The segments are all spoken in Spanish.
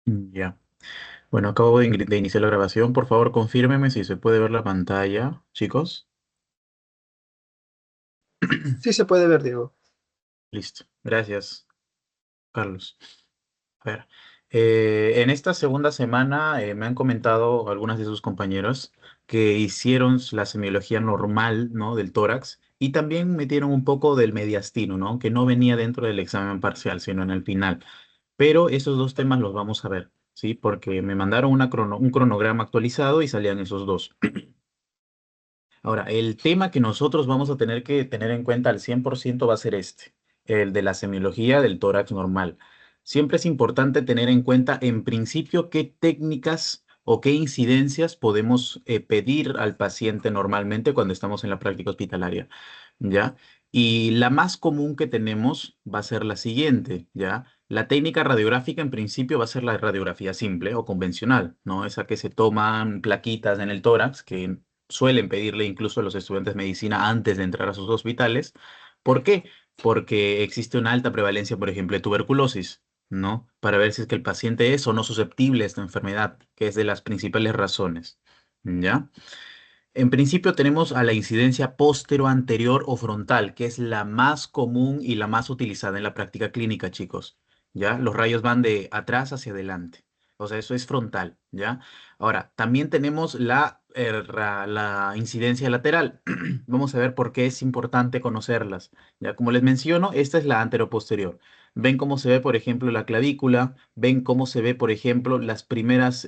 Ya. Bueno, acabo de iniciar la grabación. Por favor, confírmeme si se puede ver la pantalla, chicos. Sí se puede ver, Diego. Listo. Gracias, Carlos. A ver, en esta segunda semana me han comentado algunas de sus compañeros que hicieron la semiología normal, ¿no? Del tórax y también metieron un poco del mediastino, ¿no? Que no venía dentro del examen parcial, sino en el final. Pero esos dos temas los vamos a ver, ¿sí? Porque me mandaron un cronograma actualizado y salían esos dos. Ahora, el tema que nosotros vamos a tener que tener en cuenta al 100% va a ser este, el de la semiología del tórax normal. Siempre es importante tener en cuenta, en principio, qué técnicas o qué incidencias podemos pedir al paciente normalmente cuando estamos en la práctica hospitalaria, ¿ya? Y la más común que tenemos va a ser la siguiente, ¿ya? La técnica radiográfica en principio va a ser la radiografía simple o convencional, ¿no? Esa que se toman plaquitas en el tórax, que suelen pedirle incluso a los estudiantes de medicina antes de entrar a sus hospitales. ¿Por qué? Porque existe una alta prevalencia, por ejemplo, de tuberculosis, ¿no? Para ver si es que el paciente es o no susceptible a esta enfermedad, que es de las principales razones, ¿ya? En principio tenemos a la incidencia póstero-anterior o frontal, que es la más común y la más utilizada en la práctica clínica, chicos. ¿Ya? Los rayos van de atrás hacia adelante. O sea, eso es frontal, ¿ya? Ahora, también tenemos la incidencia lateral. Vamos a ver por qué es importante conocerlas. Ya, como les menciono, esta es la anteroposterior. Ven cómo se ve, por ejemplo, la clavícula, ven cómo se ve, por ejemplo, las primeras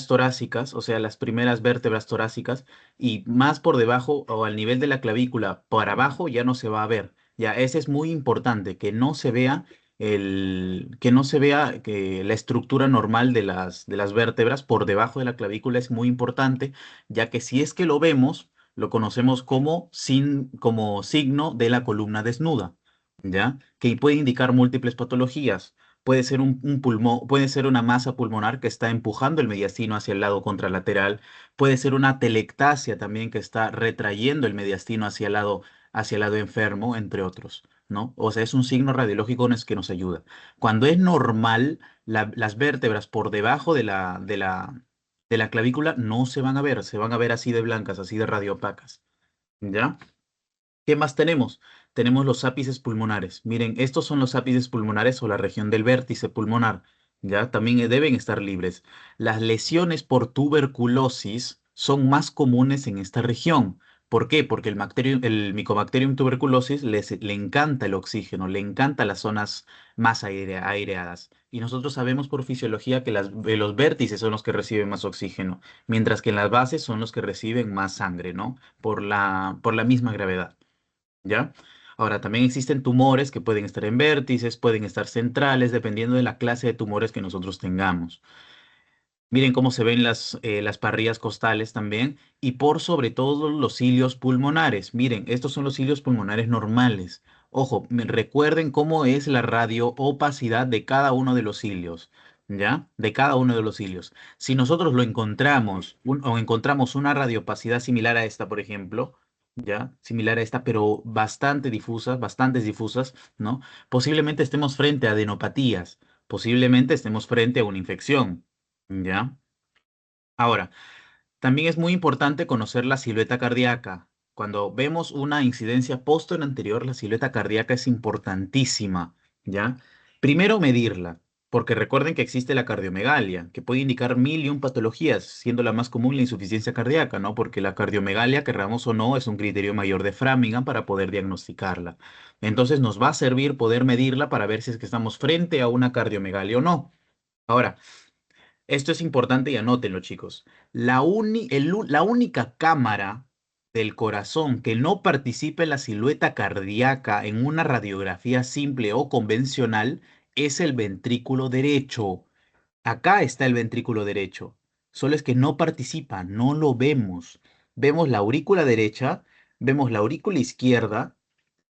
torácicas, o sea, las primeras vértebras torácicas, y más por debajo o al nivel de la clavícula, para abajo ya no se va a ver. Ya, ese es muy importante, que no se vea que no se vea que la estructura normal de las vértebras por debajo de la clavícula es muy importante, ya que si es que lo vemos, lo conocemos como signo de la columna desnuda, ¿ya? Que puede indicar múltiples patologías. Puede ser un pulmón, puede ser una masa pulmonar que está empujando el mediastino hacia el lado contralateral. Puede ser una telectasia también que está retrayendo el mediastino hacia el lado enfermo, entre otros, ¿no? O sea, es un signo radiológico que nos ayuda. Cuando es normal, las vértebras por debajo de la clavícula no se van a ver así de blancas, así de radiopacas, ¿ya? ¿Qué más tenemos? Tenemos los ápices pulmonares. Miren, estos son los ápices pulmonares o la región del vértice pulmonar. Ya también deben estar libres. Las lesiones por tuberculosis son más comunes en esta región. ¿Por qué? Porque el Mycobacterium tuberculosis le encanta el oxígeno, le encanta las zonas más aireadas. Y nosotros sabemos por fisiología que los vértices son los que reciben más oxígeno, mientras que en las bases son los que reciben más sangre, ¿no? Por la misma gravedad. ¿Ya? Ahora, también existen tumores que pueden estar en vértices, pueden estar centrales, dependiendo de la clase de tumores que nosotros tengamos. Miren cómo se ven las parrillas costales también y por sobre todo los cilios pulmonares. Miren, estos son los cilios pulmonares normales. Ojo, recuerden cómo es la radioopacidad de cada uno de los cilios, ¿ya? De cada uno de los cilios. Si nosotros lo encontramos o encontramos una radiopacidad similar a esta, por ejemplo, ¿ya? Similar a esta, pero bastantes difusas, ¿no? Posiblemente estemos frente a adenopatías, posiblemente estemos frente a una infección. ¿Ya? Ahora, también es muy importante conocer la silueta cardíaca. Cuando vemos una incidencia anterior, la silueta cardíaca es importantísima, ¿ya? Primero medirla, porque recuerden que existe la cardiomegalia, que puede indicar mil y un patologías, siendo la más común la insuficiencia cardíaca, ¿no? Porque la cardiomegalia, querramos o no, es un criterio mayor de Framingham para poder diagnosticarla. Entonces nos va a servir poder medirla para ver si es que estamos frente a una cardiomegalia o no. Ahora, esto es importante y anótenlo, chicos. La única cámara del corazón que no participa en la silueta cardíaca en una radiografía simple o convencional es el ventrículo derecho. Acá está el ventrículo derecho. Solo es que no participa, no lo vemos. Vemos la aurícula derecha, vemos la aurícula izquierda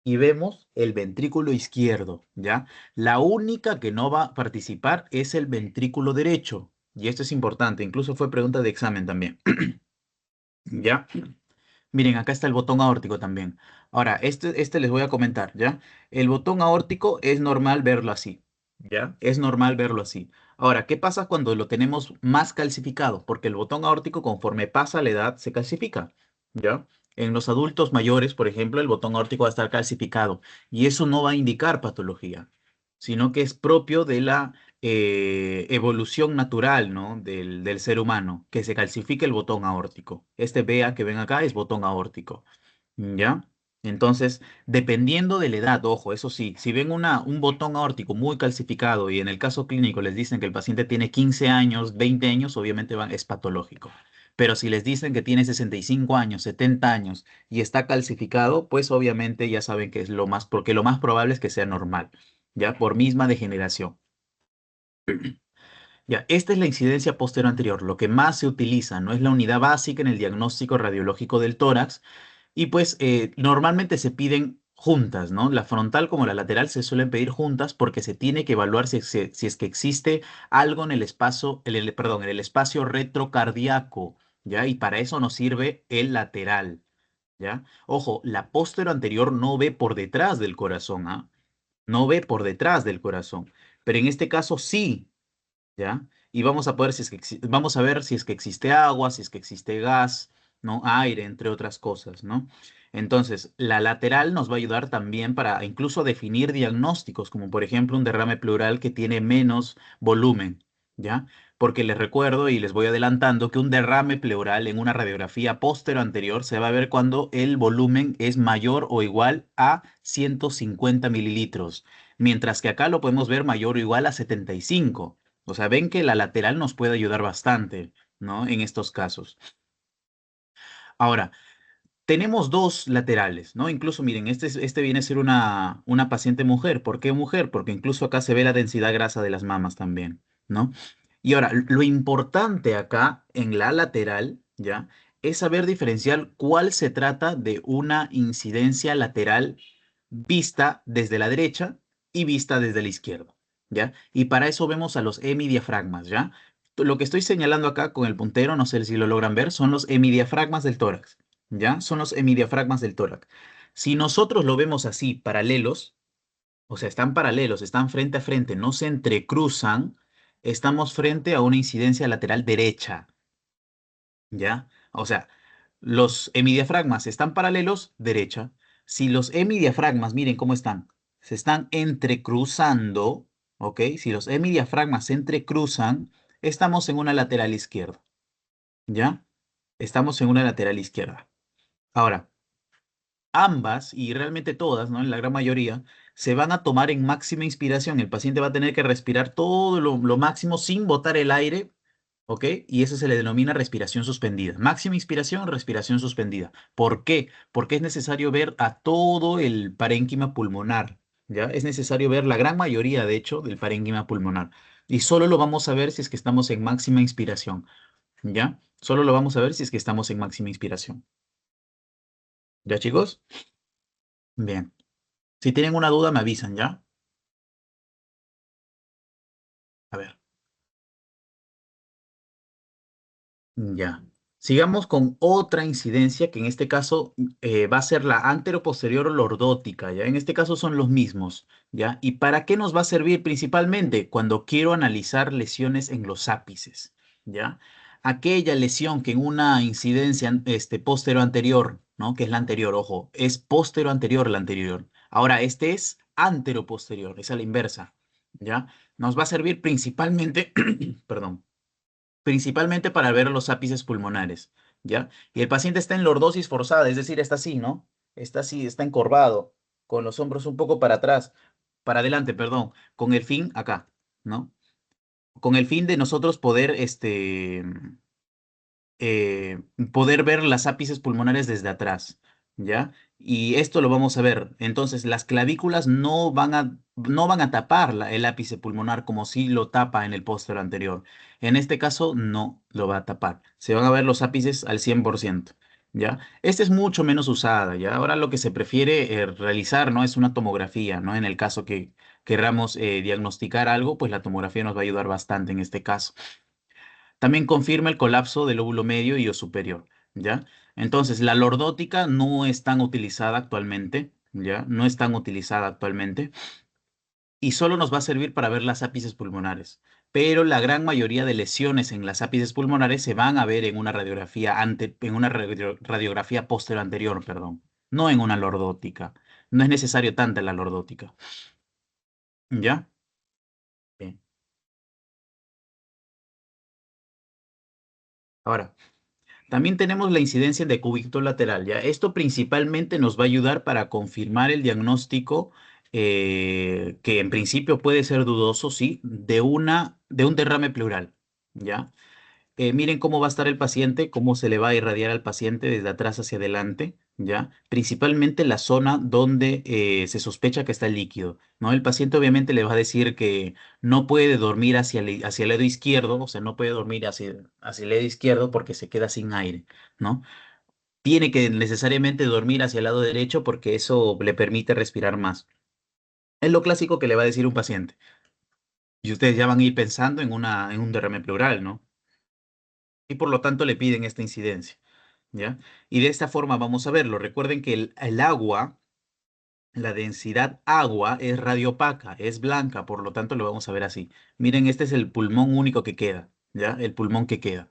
y vemos el ventrículo izquierdo, ¿ya? La única que no va a participar es el ventrículo derecho. Y esto es importante, incluso fue pregunta de examen también, ¿ya? Miren, acá está el botón aórtico también. Ahora, este les voy a comentar, ¿ya? El botón aórtico es normal verlo así, ¿Ya? Es normal verlo así. Ahora, ¿qué pasa cuando lo tenemos más calcificado? Porque el botón aórtico, conforme pasa la edad, se calcifica, ¿ya? En los adultos mayores, por ejemplo, el botón aórtico va a estar calcificado y eso no va a indicar patología, sino que es propio de la evolución natural, ¿no? Del ser humano, que se calcifique el botón aórtico. Este vea que ven acá es botón aórtico. ¿Ya? Entonces, dependiendo de la edad, ojo, eso sí, si ven un botón aórtico muy calcificado y en el caso clínico les dicen que el paciente tiene 15 años, 20 años, obviamente es patológico. Pero si les dicen que tiene 65 años, 70 años y está calcificado, pues obviamente ya saben que es lo más, porque lo más probable es que sea normal, ¿ya? Por misma degeneración. Ya, esta es la incidencia anterior, lo que más se utiliza, no es la unidad básica en el diagnóstico radiológico del tórax, y pues normalmente se piden juntas, ¿no? La frontal como la lateral se suelen pedir juntas porque se tiene que evaluar si es que existe algo en el espacio, perdón, en el espacio retrocardíaco, ¿ya? Y para eso nos sirve el lateral, ¿ya? Ojo, la anterior no ve por detrás del corazón, ¿ah? No ve por detrás del corazón, pero en este caso sí. ¿Ya? Y vamos a poder si es que vamos a ver si es que existe agua, si es que existe gas, ¿no? Aire, entre otras cosas, ¿no? Entonces, la lateral nos va a ayudar también para incluso definir diagnósticos, como por ejemplo un derrame pleural que tiene menos volumen, ¿ya? Porque les recuerdo y les voy adelantando que un derrame pleural en una radiografía anterior se va a ver cuando el volumen es mayor o igual a 150 mililitros, mientras que acá lo podemos ver mayor o igual a 75. O sea, ven que la lateral nos puede ayudar bastante, ¿no? En estos casos. Ahora, tenemos dos laterales, ¿no? Incluso, miren, este viene a ser una paciente mujer. ¿Por qué mujer? Porque incluso acá se ve la densidad grasa de las mamas también, ¿no? Y ahora, lo importante acá en la lateral, ¿ya? Es saber diferenciar cuál se trata de una incidencia lateral vista desde la derecha y vista desde la izquierda, ¿ya? Y para eso vemos a los hemidiafragmas, ¿ya? Lo que estoy señalando acá con el puntero, no sé si lo logran ver, son los hemidiafragmas del tórax, ¿ya? Son los hemidiafragmas del tórax. Si nosotros lo vemos así, paralelos, o sea, están paralelos, están frente a frente, no se entrecruzan, estamos frente a una incidencia lateral derecha, ¿ya? O sea, los hemidiafragmas están paralelos, derecha. Si los hemidiafragmas, miren cómo están, se están entrecruzando, ¿ok? Si los hemidiafragmas se entrecruzan, estamos en una lateral izquierda, ¿ya? Estamos en una lateral izquierda. Ahora, ambas, y realmente todas, ¿no? En la gran mayoría, se van a tomar en máxima inspiración. El paciente va a tener que respirar todo lo máximo sin botar el aire, ¿ok? Y eso se le denomina respiración suspendida. Máxima inspiración, respiración suspendida. ¿Por qué? Porque es necesario ver a todo el parénquima pulmonar, ¿ya? Es necesario ver la gran mayoría, de hecho, del parénquima pulmonar. Y solo lo vamos a ver si es que estamos en máxima inspiración, ¿ya? Solo lo vamos a ver si es que estamos en máxima inspiración. ¿Ya, chicos? Bien. Si tienen una duda, me avisan, ¿ya? A ver. Ya. Sigamos con otra incidencia que en este caso va a ser la anteroposterior lordótica, ¿ya? En este caso son los mismos, ¿ya? ¿Y para qué nos va a servir principalmente? Cuando quiero analizar lesiones en los ápices, ¿ya? Aquella lesión que en una incidencia postero anterior, ¿no? Que es la anterior, ojo, es postero anterior la anterior. Ahora, este es anteroposterior, es a la inversa, ¿ya? Nos va a servir principalmente, perdón, principalmente para ver los ápices pulmonares, ¿ya? Y el paciente está en lordosis forzada, es decir, está así, ¿no? Está así, está encorvado, con los hombros un poco para atrás, para adelante, perdón, con el fin acá, ¿no? Con el fin de nosotros poder, eh, poder ver las ápices pulmonares desde atrás, ¿ya? Y esto lo vamos a ver. Entonces, las clavículas no van a tapar el ápice pulmonar como si lo tapa en el póster anterior. En este caso, no lo va a tapar. Se van a ver los ápices al 100%, ¿ya? Esta es mucho menos usada, ¿ya? Ahora lo que se prefiere realizar, ¿no? Es una tomografía, ¿no? En el caso que queramos diagnosticar algo, pues la tomografía nos va a ayudar bastante en este caso. También confirma el colapso del lóbulo medio y o superior, ¿ya? Entonces, la lordótica no es tan utilizada actualmente, ¿ya? No es tan utilizada actualmente. y solo nos va a servir para ver las ápices pulmonares. Pero la gran mayoría de lesiones en las ápices pulmonares se van a ver en una radiografía posterior anterior, perdón, no en una lordótica. No es necesario tanta la lordótica. ¿Ya? Bien. Ahora, también tenemos la incidencia de decúbito lateral, ¿ya? Esto principalmente nos va a ayudar para confirmar el diagnóstico, que en principio puede ser dudoso, sí, de un derrame pleural, ¿ya? Miren cómo va a estar el paciente, cómo se le va a irradiar al paciente desde atrás hacia adelante, ¿ya? Principalmente la zona donde se sospecha que está el líquido, ¿no? El paciente obviamente le va a decir que no puede dormir hacia el lado izquierdo, o sea, no puede dormir hacia el lado izquierdo porque se queda sin aire, ¿no? Tiene que necesariamente dormir hacia el lado derecho porque eso le permite respirar más. Es lo clásico que le va a decir un paciente. Y ustedes ya van a ir pensando en un derrame pleural, ¿no? Y por lo tanto le piden esta incidencia. ¿Ya? Y de esta forma vamos a verlo. Recuerden que el agua, la densidad agua es radiopaca, es blanca, por lo tanto lo vamos a ver así. Miren, este es el pulmón único que queda, ¿ya? El pulmón que queda.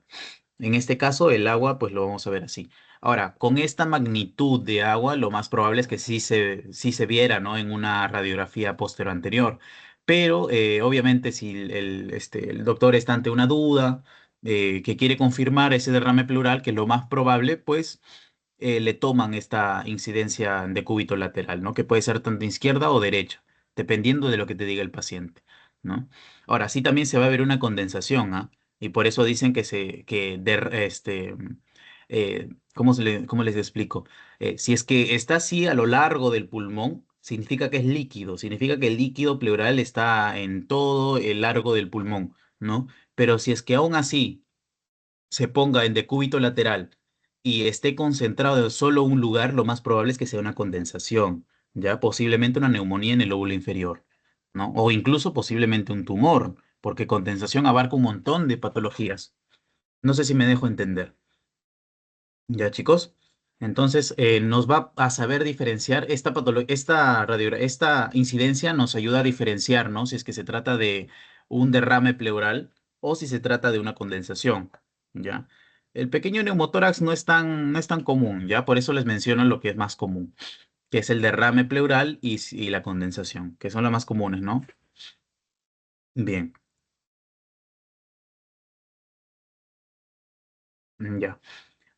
En este caso, el agua, pues lo vamos a ver así. Ahora, con esta magnitud de agua, lo más probable es que sí se viera, ¿no? En una radiografía posterior anterior. Pero, obviamente, si el doctor está ante una duda, que quiere confirmar ese derrame pleural, que es lo más probable, pues le toman esta incidencia de cúbito lateral, ¿no? Que puede ser tanto izquierda o derecha, dependiendo de lo que te diga el paciente, ¿no? Ahora, sí también se va a ver una condensación, ¿ah? Y por eso dicen ¿cómo les explico? Si es que está así a lo largo del pulmón, significa que es líquido, significa que el líquido pleural está en todo el largo del pulmón, ¿no? Pero si es que aún así se ponga en decúbito lateral y esté concentrado en solo un lugar, lo más probable es que sea una condensación, ya posiblemente una neumonía en el lóbulo inferior, ¿no? O incluso posiblemente un tumor, porque condensación abarca un montón de patologías. No sé si me dejo entender. Ya, chicos. Entonces, nos va a saber diferenciar esta incidencia nos ayuda a diferenciar, ¿no? Si es que se trata de un derrame pleural o si se trata de una condensación, ¿ya? El pequeño neumotórax no es tan común, ¿ya? Por eso les menciono lo que es más común, que es el derrame pleural y la condensación, que son las más comunes, ¿no? Bien, ya.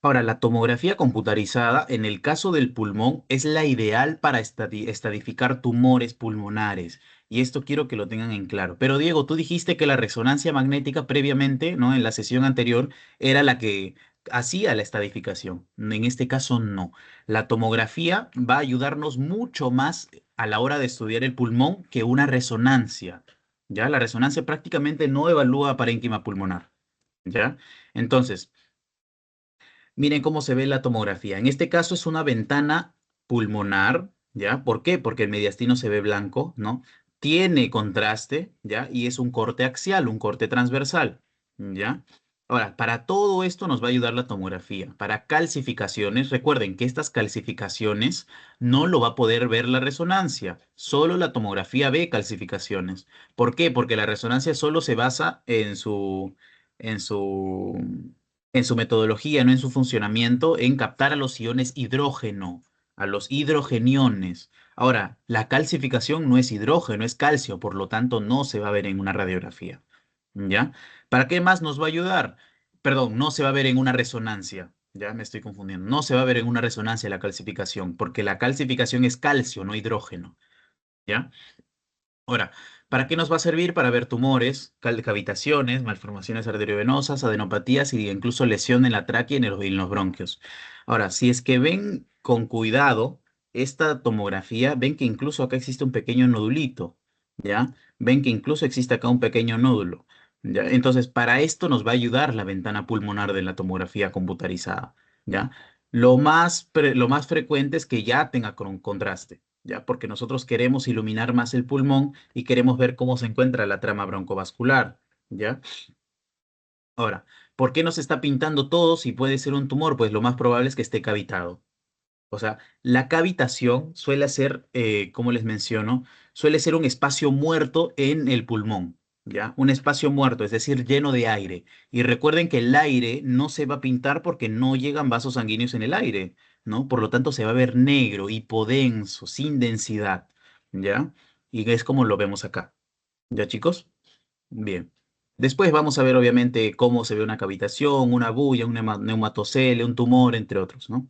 Ahora, la tomografía computarizada, en el caso del pulmón, es la ideal para estadificar tumores pulmonares. Y esto quiero que lo tengan en claro. Pero Diego, tú dijiste que la resonancia magnética previamente, ¿no? En la sesión anterior, era la que hacía la estadificación. En este caso, no. La tomografía va a ayudarnos mucho más a la hora de estudiar el pulmón que una resonancia. ¿Ya? La resonancia prácticamente no evalúa parénquima pulmonar. ¿Ya? Entonces, miren cómo se ve la tomografía. En este caso es una ventana pulmonar, ¿ya? ¿Por qué? Porque el mediastino se ve blanco, ¿no? Tiene contraste, ¿ya? Y es un corte axial, un corte transversal, ¿ya? Ahora, para todo esto nos va a ayudar la tomografía. Para calcificaciones, recuerden que estas calcificaciones no lo va a poder ver la resonancia. Solo la tomografía ve calcificaciones. ¿Por qué? Porque la resonancia solo se basa en su en su metodología, no en su funcionamiento, en captar a los iones hidrógeno, a los hidrogeniones. Ahora, la calcificación no es hidrógeno, es calcio, por lo tanto no se va a ver en una radiografía. ¿Ya? ¿Para qué más nos va a ayudar? Perdón, no se va a ver en una resonancia. Ya me estoy confundiendo. No se va a ver en una resonancia la calcificación, porque la calcificación es calcio, no hidrógeno. ¿Ya? Ahora, ¿para qué nos va a servir? Para ver tumores, cavitaciones, malformaciones arteriovenosas, adenopatías y incluso lesión en la tráquea y en los bronquios. Ahora, si es que ven con cuidado esta tomografía, ven que incluso acá existe un pequeño nodulito, ¿ya? Ven que incluso existe acá un pequeño nódulo, ¿ya? Entonces, para esto nos va a ayudar la ventana pulmonar de la tomografía computarizada, ¿ya? Lo más frecuente es que ya tenga contraste. ¿Ya? Porque nosotros queremos iluminar más el pulmón y queremos ver cómo se encuentra la trama broncovascular, ¿ya? Ahora, ¿por qué no se está pintando todo si puede ser un tumor? Pues lo más probable es que esté cavitado. O sea, la cavitación suele ser, como les menciono, suele ser un espacio muerto en el pulmón, ¿ya? Un espacio muerto, es decir, lleno de aire. Y recuerden que el aire no se va a pintar porque no llegan vasos sanguíneos en el aire, ¿no? Por lo tanto, se va a ver negro, hipodenso, sin densidad, ¿ya? Y es como lo vemos acá, ¿ya, chicos? Bien. Después vamos a ver, obviamente, cómo se ve una cavitación, una bulla, un neumatocele, un tumor, entre otros, ¿no?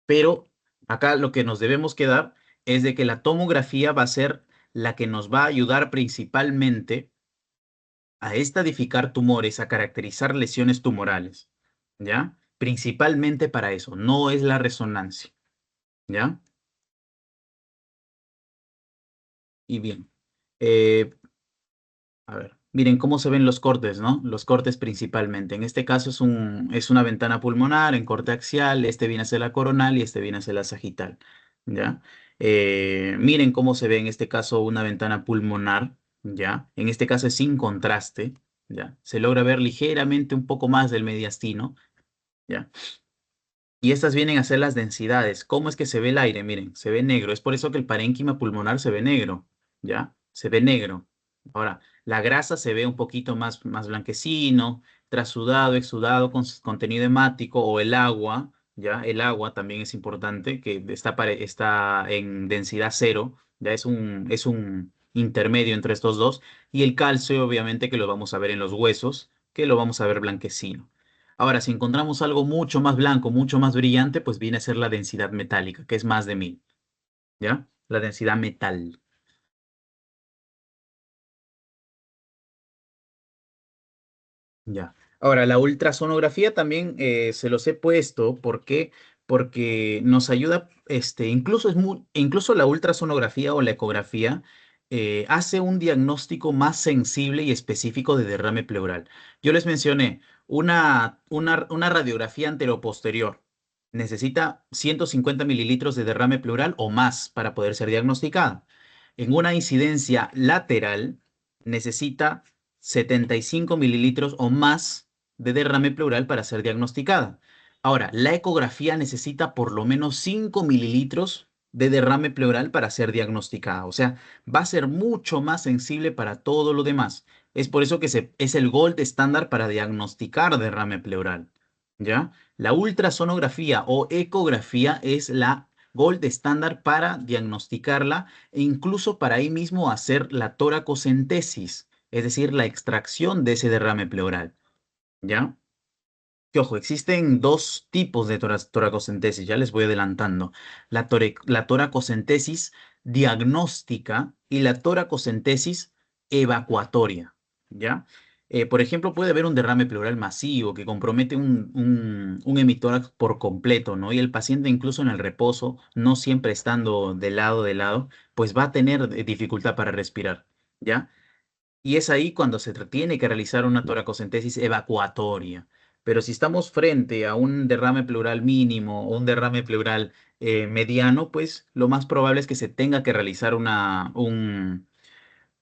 Pero acá lo que nos debemos quedar es de que la tomografía va a ser la que nos va a ayudar principalmente a estadificar tumores, a caracterizar lesiones tumorales, ¿ya? Principalmente para eso, no es la resonancia, ¿ya? Y bien, eh, a ver, miren cómo se ven los cortes, ¿no? Los cortes principalmente. En este caso es una ventana pulmonar en corte axial, este viene hacia la coronal y este viene hacia la sagital, ¿ya? Miren cómo se ve en este caso una ventana pulmonar, ¿ya? En este caso es sin contraste, ¿ya? Se logra ver ligeramente un poco más del mediastino, ¿ya? Y estas vienen a ser las densidades. ¿Cómo es que se ve el aire? Miren, se ve negro. Es por eso que el parénquima pulmonar se ve negro, ¿ya? Se ve negro. Ahora, la grasa se ve un poquito más blanquecino, trasudado, exudado, con contenido hemático, o el agua, ¿ya? El agua también es importante, que está en densidad cero, ya es un intermedio entre estos dos. Y el calcio, obviamente, que lo vamos a ver en los huesos, que lo vamos a ver blanquecino. Ahora, si encontramos algo mucho más blanco, mucho más brillante, pues viene a ser la densidad metálica, que es más de 1000, ¿ya? La densidad metal, ¿ya? Ahora, la ultrasonografía también se los he puesto, ¿por qué? Porque nos ayuda, incluso la ultrasonografía o la ecografía hace un diagnóstico más sensible y específico de derrame pleural. Yo les mencioné una radiografía anteroposterior. Necesita 150 mililitros de derrame pleural o más para poder ser diagnosticada. En una incidencia lateral necesita 75 mililitros o más de derrame pleural para ser diagnosticada. Ahora, la ecografía necesita por lo menos 5 mililitros de derrame pleural para ser diagnosticada. O sea, va a ser mucho más sensible para todo lo demás. Es por eso que es el gold estándar para diagnosticar derrame pleural. ¿Ya? La ultrasonografía o ecografía es la gold estándar para diagnosticarla e incluso para ahí mismo hacer la toracocentesis, es decir, la extracción de ese derrame pleural, ¿ya? Que ojo, existen dos tipos de toracocentesis, ya les voy adelantando. La toracocentesis diagnóstica y la toracocentesis evacuatoria, ¿ya? Por ejemplo, puede haber un derrame pleural masivo que compromete un hemitórax por completo, ¿no? Y el paciente incluso en el reposo, no siempre estando de lado, pues va a tener dificultad para respirar, ¿ya? Y es ahí cuando tiene que realizar una toracocentesis evacuatoria. Pero si estamos frente a un derrame pleural mínimo o un derrame pleural mediano, pues lo más probable es que se tenga que realizar una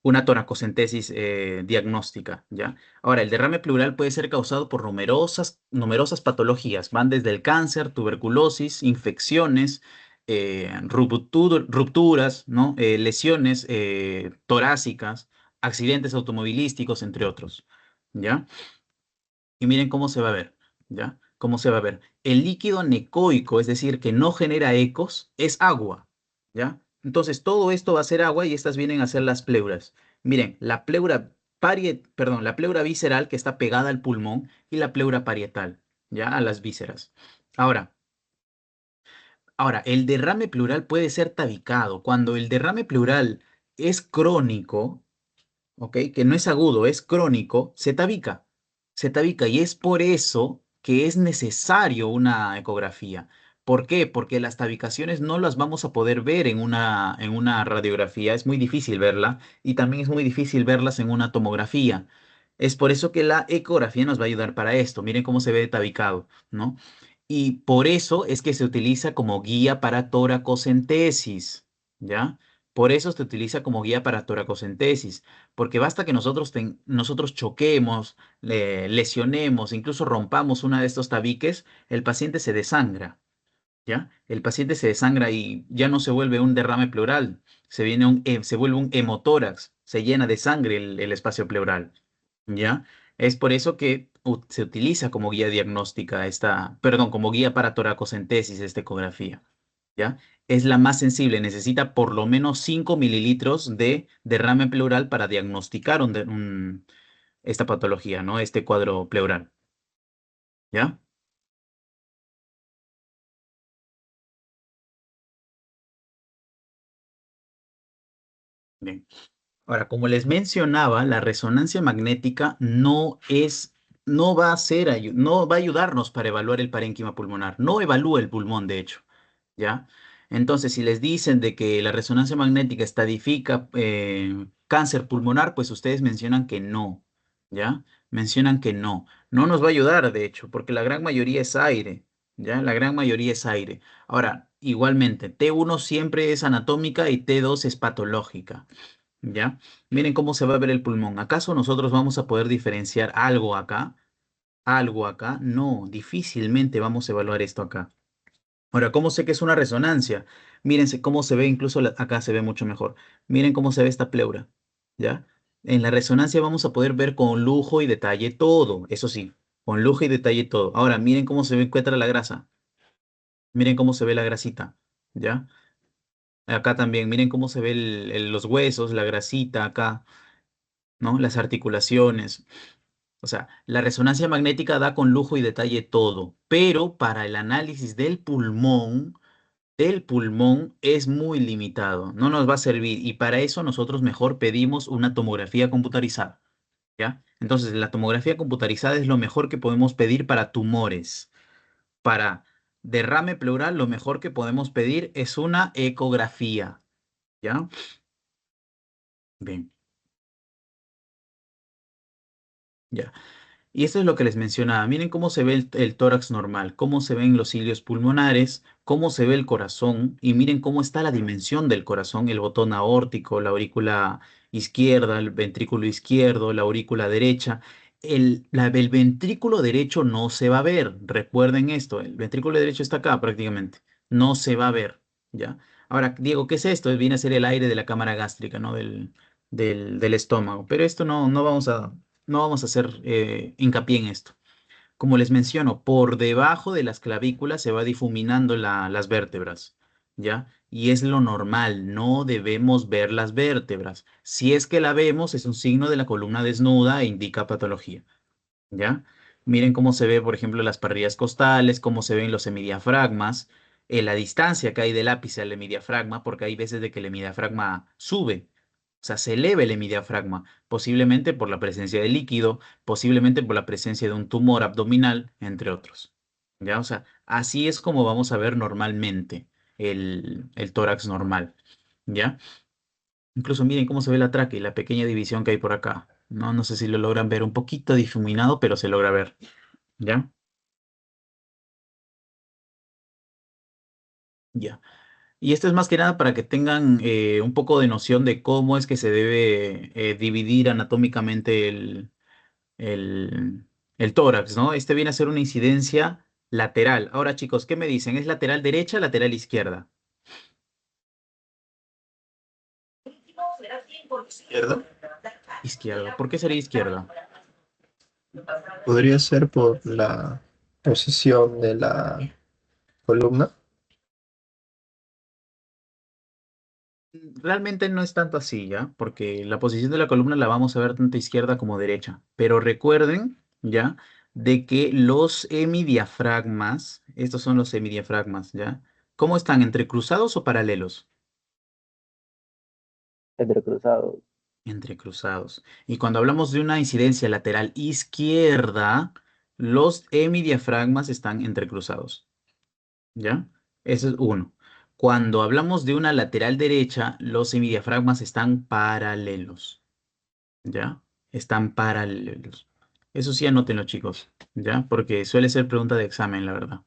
toracocentesis diagnóstica, ¿ya? Ahora, el derrame pleural puede ser causado por numerosas patologías. Van desde el cáncer, tuberculosis, infecciones, rupturas, ¿no? Lesiones torácicas, accidentes automovilísticos, entre otros, ¿ya? Y miren cómo se va a ver, ¿ya? ¿Cómo se va a ver? El líquido anecoico, es decir, que no genera ecos, es agua, ¿ya? Entonces, todo esto va a ser agua y estas vienen a ser las pleuras. Miren, la pleura visceral que está pegada al pulmón y la pleura parietal, ¿ya? A las vísceras. Ahora, el derrame pleural puede ser tabicado. Cuando el derrame pleural es crónico, ¿ok? Que no es agudo, es crónico, se tabica. Se tabica y es por eso que es necesario una ecografía. ¿Por qué? Porque las tabicaciones no las vamos a poder ver en una radiografía, es muy difícil verla y también es muy difícil verlas en una tomografía. Es por eso que la ecografía nos va a ayudar para esto. Miren cómo se ve tabicado, ¿no? Y por eso es que se utiliza como guía para toracocentesis, ¿ya? Por eso se utiliza como guía para toracocentesis, porque basta que nosotros choquemos, lesionemos, incluso rompamos una de estos tabiques, el paciente se desangra, ¿ya? El paciente se desangra y ya no se vuelve un derrame pleural, se vuelve un hemotórax, se llena de sangre el espacio pleural, ¿ya? Es por eso que se utiliza como guía diagnóstica perdón, como guía para toracocentesis esta ecografía, ¿ya? Es la más sensible, necesita por lo menos 5 mililitros de derrame pleural para diagnosticar esta patología, ¿no? Este cuadro pleural, ¿ya? Bien. Ahora, como les mencionaba, la resonancia magnética no va a no va a ayudarnos para evaluar el parénquima pulmonar, no evalúa el pulmón, de hecho, ¿ya? Entonces, si les dicen de que la resonancia magnética estadifica cáncer pulmonar, pues ustedes mencionan que no, ¿ya? Mencionan que no. No nos va a ayudar, de hecho, porque la gran mayoría es aire, ¿ya? La gran mayoría es aire. Ahora, igualmente, T1 siempre es anatómica y T2 es patológica. ¿Ya? Miren cómo se va a ver el pulmón. ¿Acaso nosotros vamos a poder diferenciar algo acá? ¿Algo acá? No, difícilmente vamos a evaluar esto acá. Ahora, ¿cómo sé que es una resonancia? Mírense cómo se ve, incluso acá se ve mucho mejor. Miren cómo se ve esta pleura, ¿ya? En la resonancia vamos a poder ver con lujo y detalle todo, eso sí, con lujo y detalle todo. Ahora, miren cómo se encuentra la grasa. Miren cómo se ve la grasita, ¿ya? Acá también, miren cómo se ve los huesos, la grasita acá. ¿No? Las articulaciones. O sea, la resonancia magnética da con lujo y detalle todo, pero para el análisis del pulmón es muy limitado, no nos va a servir y para eso nosotros mejor pedimos una tomografía computarizada, ¿ya? Entonces, la tomografía computarizada es lo mejor que podemos pedir para tumores. Para derrame pleural, lo mejor que podemos pedir es una ecografía, ¿ya? Bien, ya. Y esto es lo que les mencionaba. Miren cómo se ve el tórax normal, cómo se ven los cilios pulmonares, cómo se ve el corazón y miren cómo está la dimensión del corazón, el botón aórtico, la aurícula izquierda, el ventrículo izquierdo, la aurícula derecha. El ventrículo derecho no se va a ver. Recuerden esto, el ventrículo derecho está acá prácticamente. No se va a ver, ¿ya? Ahora, Diego, ¿qué es esto? Viene a ser el aire de la cámara gástrica, ¿no? Del estómago. Pero esto no vamos a hacer hincapié en esto. Como les menciono, por debajo de las clavículas se va difuminando las vértebras, ¿ya? Y es lo normal, no debemos ver las vértebras. Si es que la vemos, es un signo de la columna desnuda e indica patología, ¿ya? Miren cómo se ve, por ejemplo, las parrillas costales, cómo se ven los hemidiafragmas, la distancia que hay del ápice al hemidiafragma, porque hay veces de que el hemidiafragma sube, o sea, se eleva el hemidiafragma, posiblemente por la presencia de líquido, posiblemente por la presencia de un tumor abdominal, entre otros. ¿Ya? O sea, así es como vamos a ver normalmente el tórax normal. ¿Ya? Incluso miren cómo se ve la tráquea y la pequeña división que hay por acá. No, no sé si lo logran ver un poquito difuminado, pero se logra ver. ¿Ya? Ya. Y esto es más que nada para que tengan un poco de noción de cómo es que se debe dividir anatómicamente el, el tórax, ¿no? Este viene a ser una incidencia lateral. Ahora, chicos, ¿qué me dicen? ¿Es lateral derecha, lateral izquierda? ¿Izquierda? Izquierda. ¿Por qué sería izquierda? Podría ser por la posición de la columna. Realmente no es tanto así, ¿ya? Porque la posición de la columna la vamos a ver tanto izquierda como derecha. Pero recuerden, ¿ya? De que los hemidiafragmas, estos son los hemidiafragmas, ¿ya? ¿Cómo están? ¿Entrecruzados o paralelos? Entrecruzado. Entrecruzados. Y cuando hablamos de una incidencia lateral izquierda, los hemidiafragmas están entrecruzados, ¿ya? Eso es uno. Cuando hablamos de una lateral derecha, los hemidiafragmas están paralelos. ¿Ya? Están paralelos. Eso sí, anótenlo, chicos, ¿ya? Porque suele ser pregunta de examen, la verdad.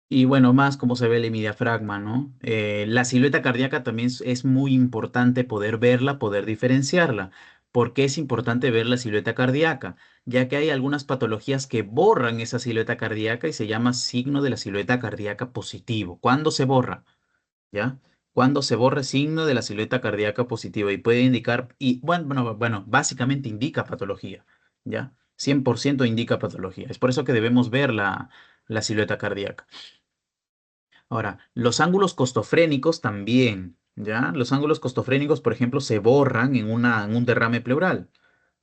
Y bueno, más cómo se ve el hemidiafragma, ¿no? La silueta cardíaca también es muy importante poder verla, poder diferenciarla. ¿Por qué es importante ver la silueta cardíaca? Ya que hay algunas patologías que borran esa silueta cardíaca y se llama signo de la silueta cardíaca positivo. ¿Cuándo se borra? ¿Ya? Cuando se borra signo de la silueta cardíaca positiva y puede indicar, y bueno, básicamente indica patología, ¿ya? 100% indica patología. Es por eso que debemos ver la silueta cardíaca. Ahora, los ángulos costofrénicos también, ¿ya? Los ángulos costofrénicos, por ejemplo, se borran en un derrame pleural.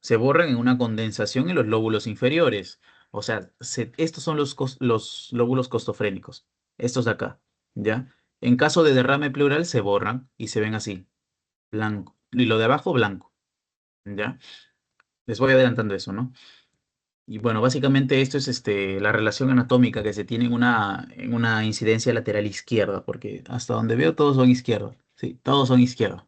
Se borran en una condensación en los lóbulos inferiores. O sea, estos son los lóbulos costofrénicos. Estos de acá, ¿ya? En caso de derrame pleural se borran y se ven así, blanco. Y lo de abajo, blanco, ¿ya? Les voy adelantando eso, ¿no? Y bueno, básicamente esto es la relación anatómica que se tiene en una incidencia lateral izquierda, porque hasta donde veo todos son izquierdos. Sí, todos son izquierdos.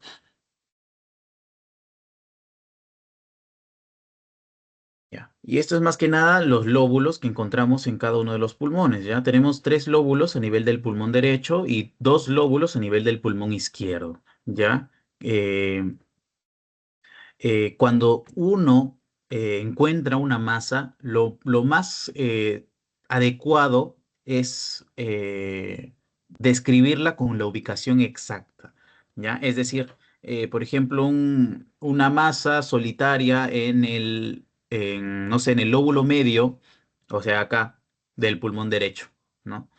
Ya. Y esto es más que nada los lóbulos que encontramos en cada uno de los pulmones. Ya tenemos tres lóbulos a nivel del pulmón derecho y dos lóbulos a nivel del pulmón izquierdo. Ya. Eh, Cuando uno encuentra una masa, lo más adecuado es describirla con la ubicación exacta, ¿ya? Es decir, por ejemplo, una masa solitaria no sé, en el lóbulo medio, o sea, acá, del pulmón derecho, ¿no?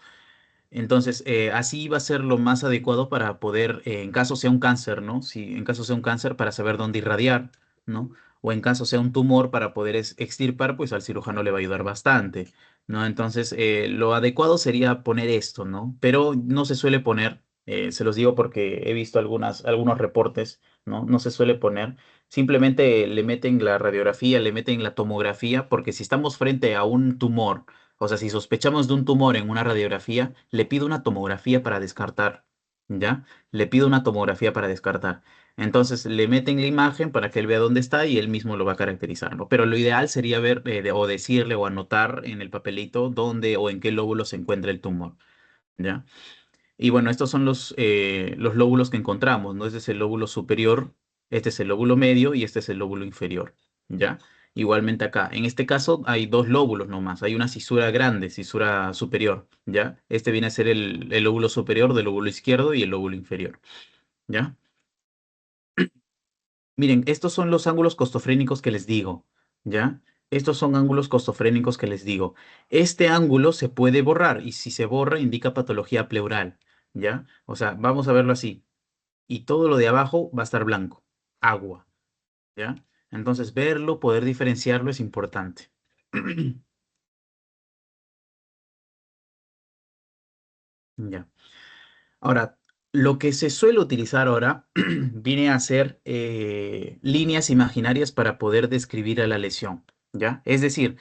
Entonces, así va a ser lo más adecuado para poder, en caso sea un cáncer, ¿no? Si en caso sea un cáncer, para saber dónde irradiar, ¿no? O en caso sea un tumor, para poder extirpar, pues al cirujano le va a ayudar bastante, ¿no? Entonces, lo adecuado sería poner esto, ¿no? Pero no se suele poner, se los digo porque he visto algunos reportes, ¿no? No se suele poner. Simplemente le meten la radiografía, le meten la tomografía, porque si estamos frente a un tumor, o sea, si sospechamos de un tumor en una radiografía, le pido una tomografía para descartar, ¿ya? Le pido una tomografía para descartar. Entonces le meten la imagen para que él vea dónde está y él mismo lo va a caracterizar, ¿no? Pero lo ideal sería ver o decirle o anotar en el papelito dónde o en qué lóbulo se encuentra el tumor, ¿ya? Y bueno, estos son los lóbulos que encontramos, ¿no? Este es el lóbulo superior, este es el lóbulo medio y este es el lóbulo inferior, ¿ya? Igualmente acá. En este caso hay dos lóbulos nomás. Hay una cisura grande, cisura superior, ¿ya? Este viene a ser el lóbulo superior del lóbulo izquierdo y el lóbulo inferior, ¿ya? Miren, estos son los ángulos costofrénicos que les digo, ¿ya? Estos son ángulos costofrénicos que les digo. Este ángulo se puede borrar y si se borra indica patología pleural, ¿ya? O sea, vamos a verlo así. Y todo lo de abajo va a estar blanco, agua, ¿ya? Entonces, verlo, poder diferenciarlo es importante. Ya. Ahora, lo que se suele utilizar ahora viene a ser líneas imaginarias para poder describir a la lesión, ¿ya? Es decir,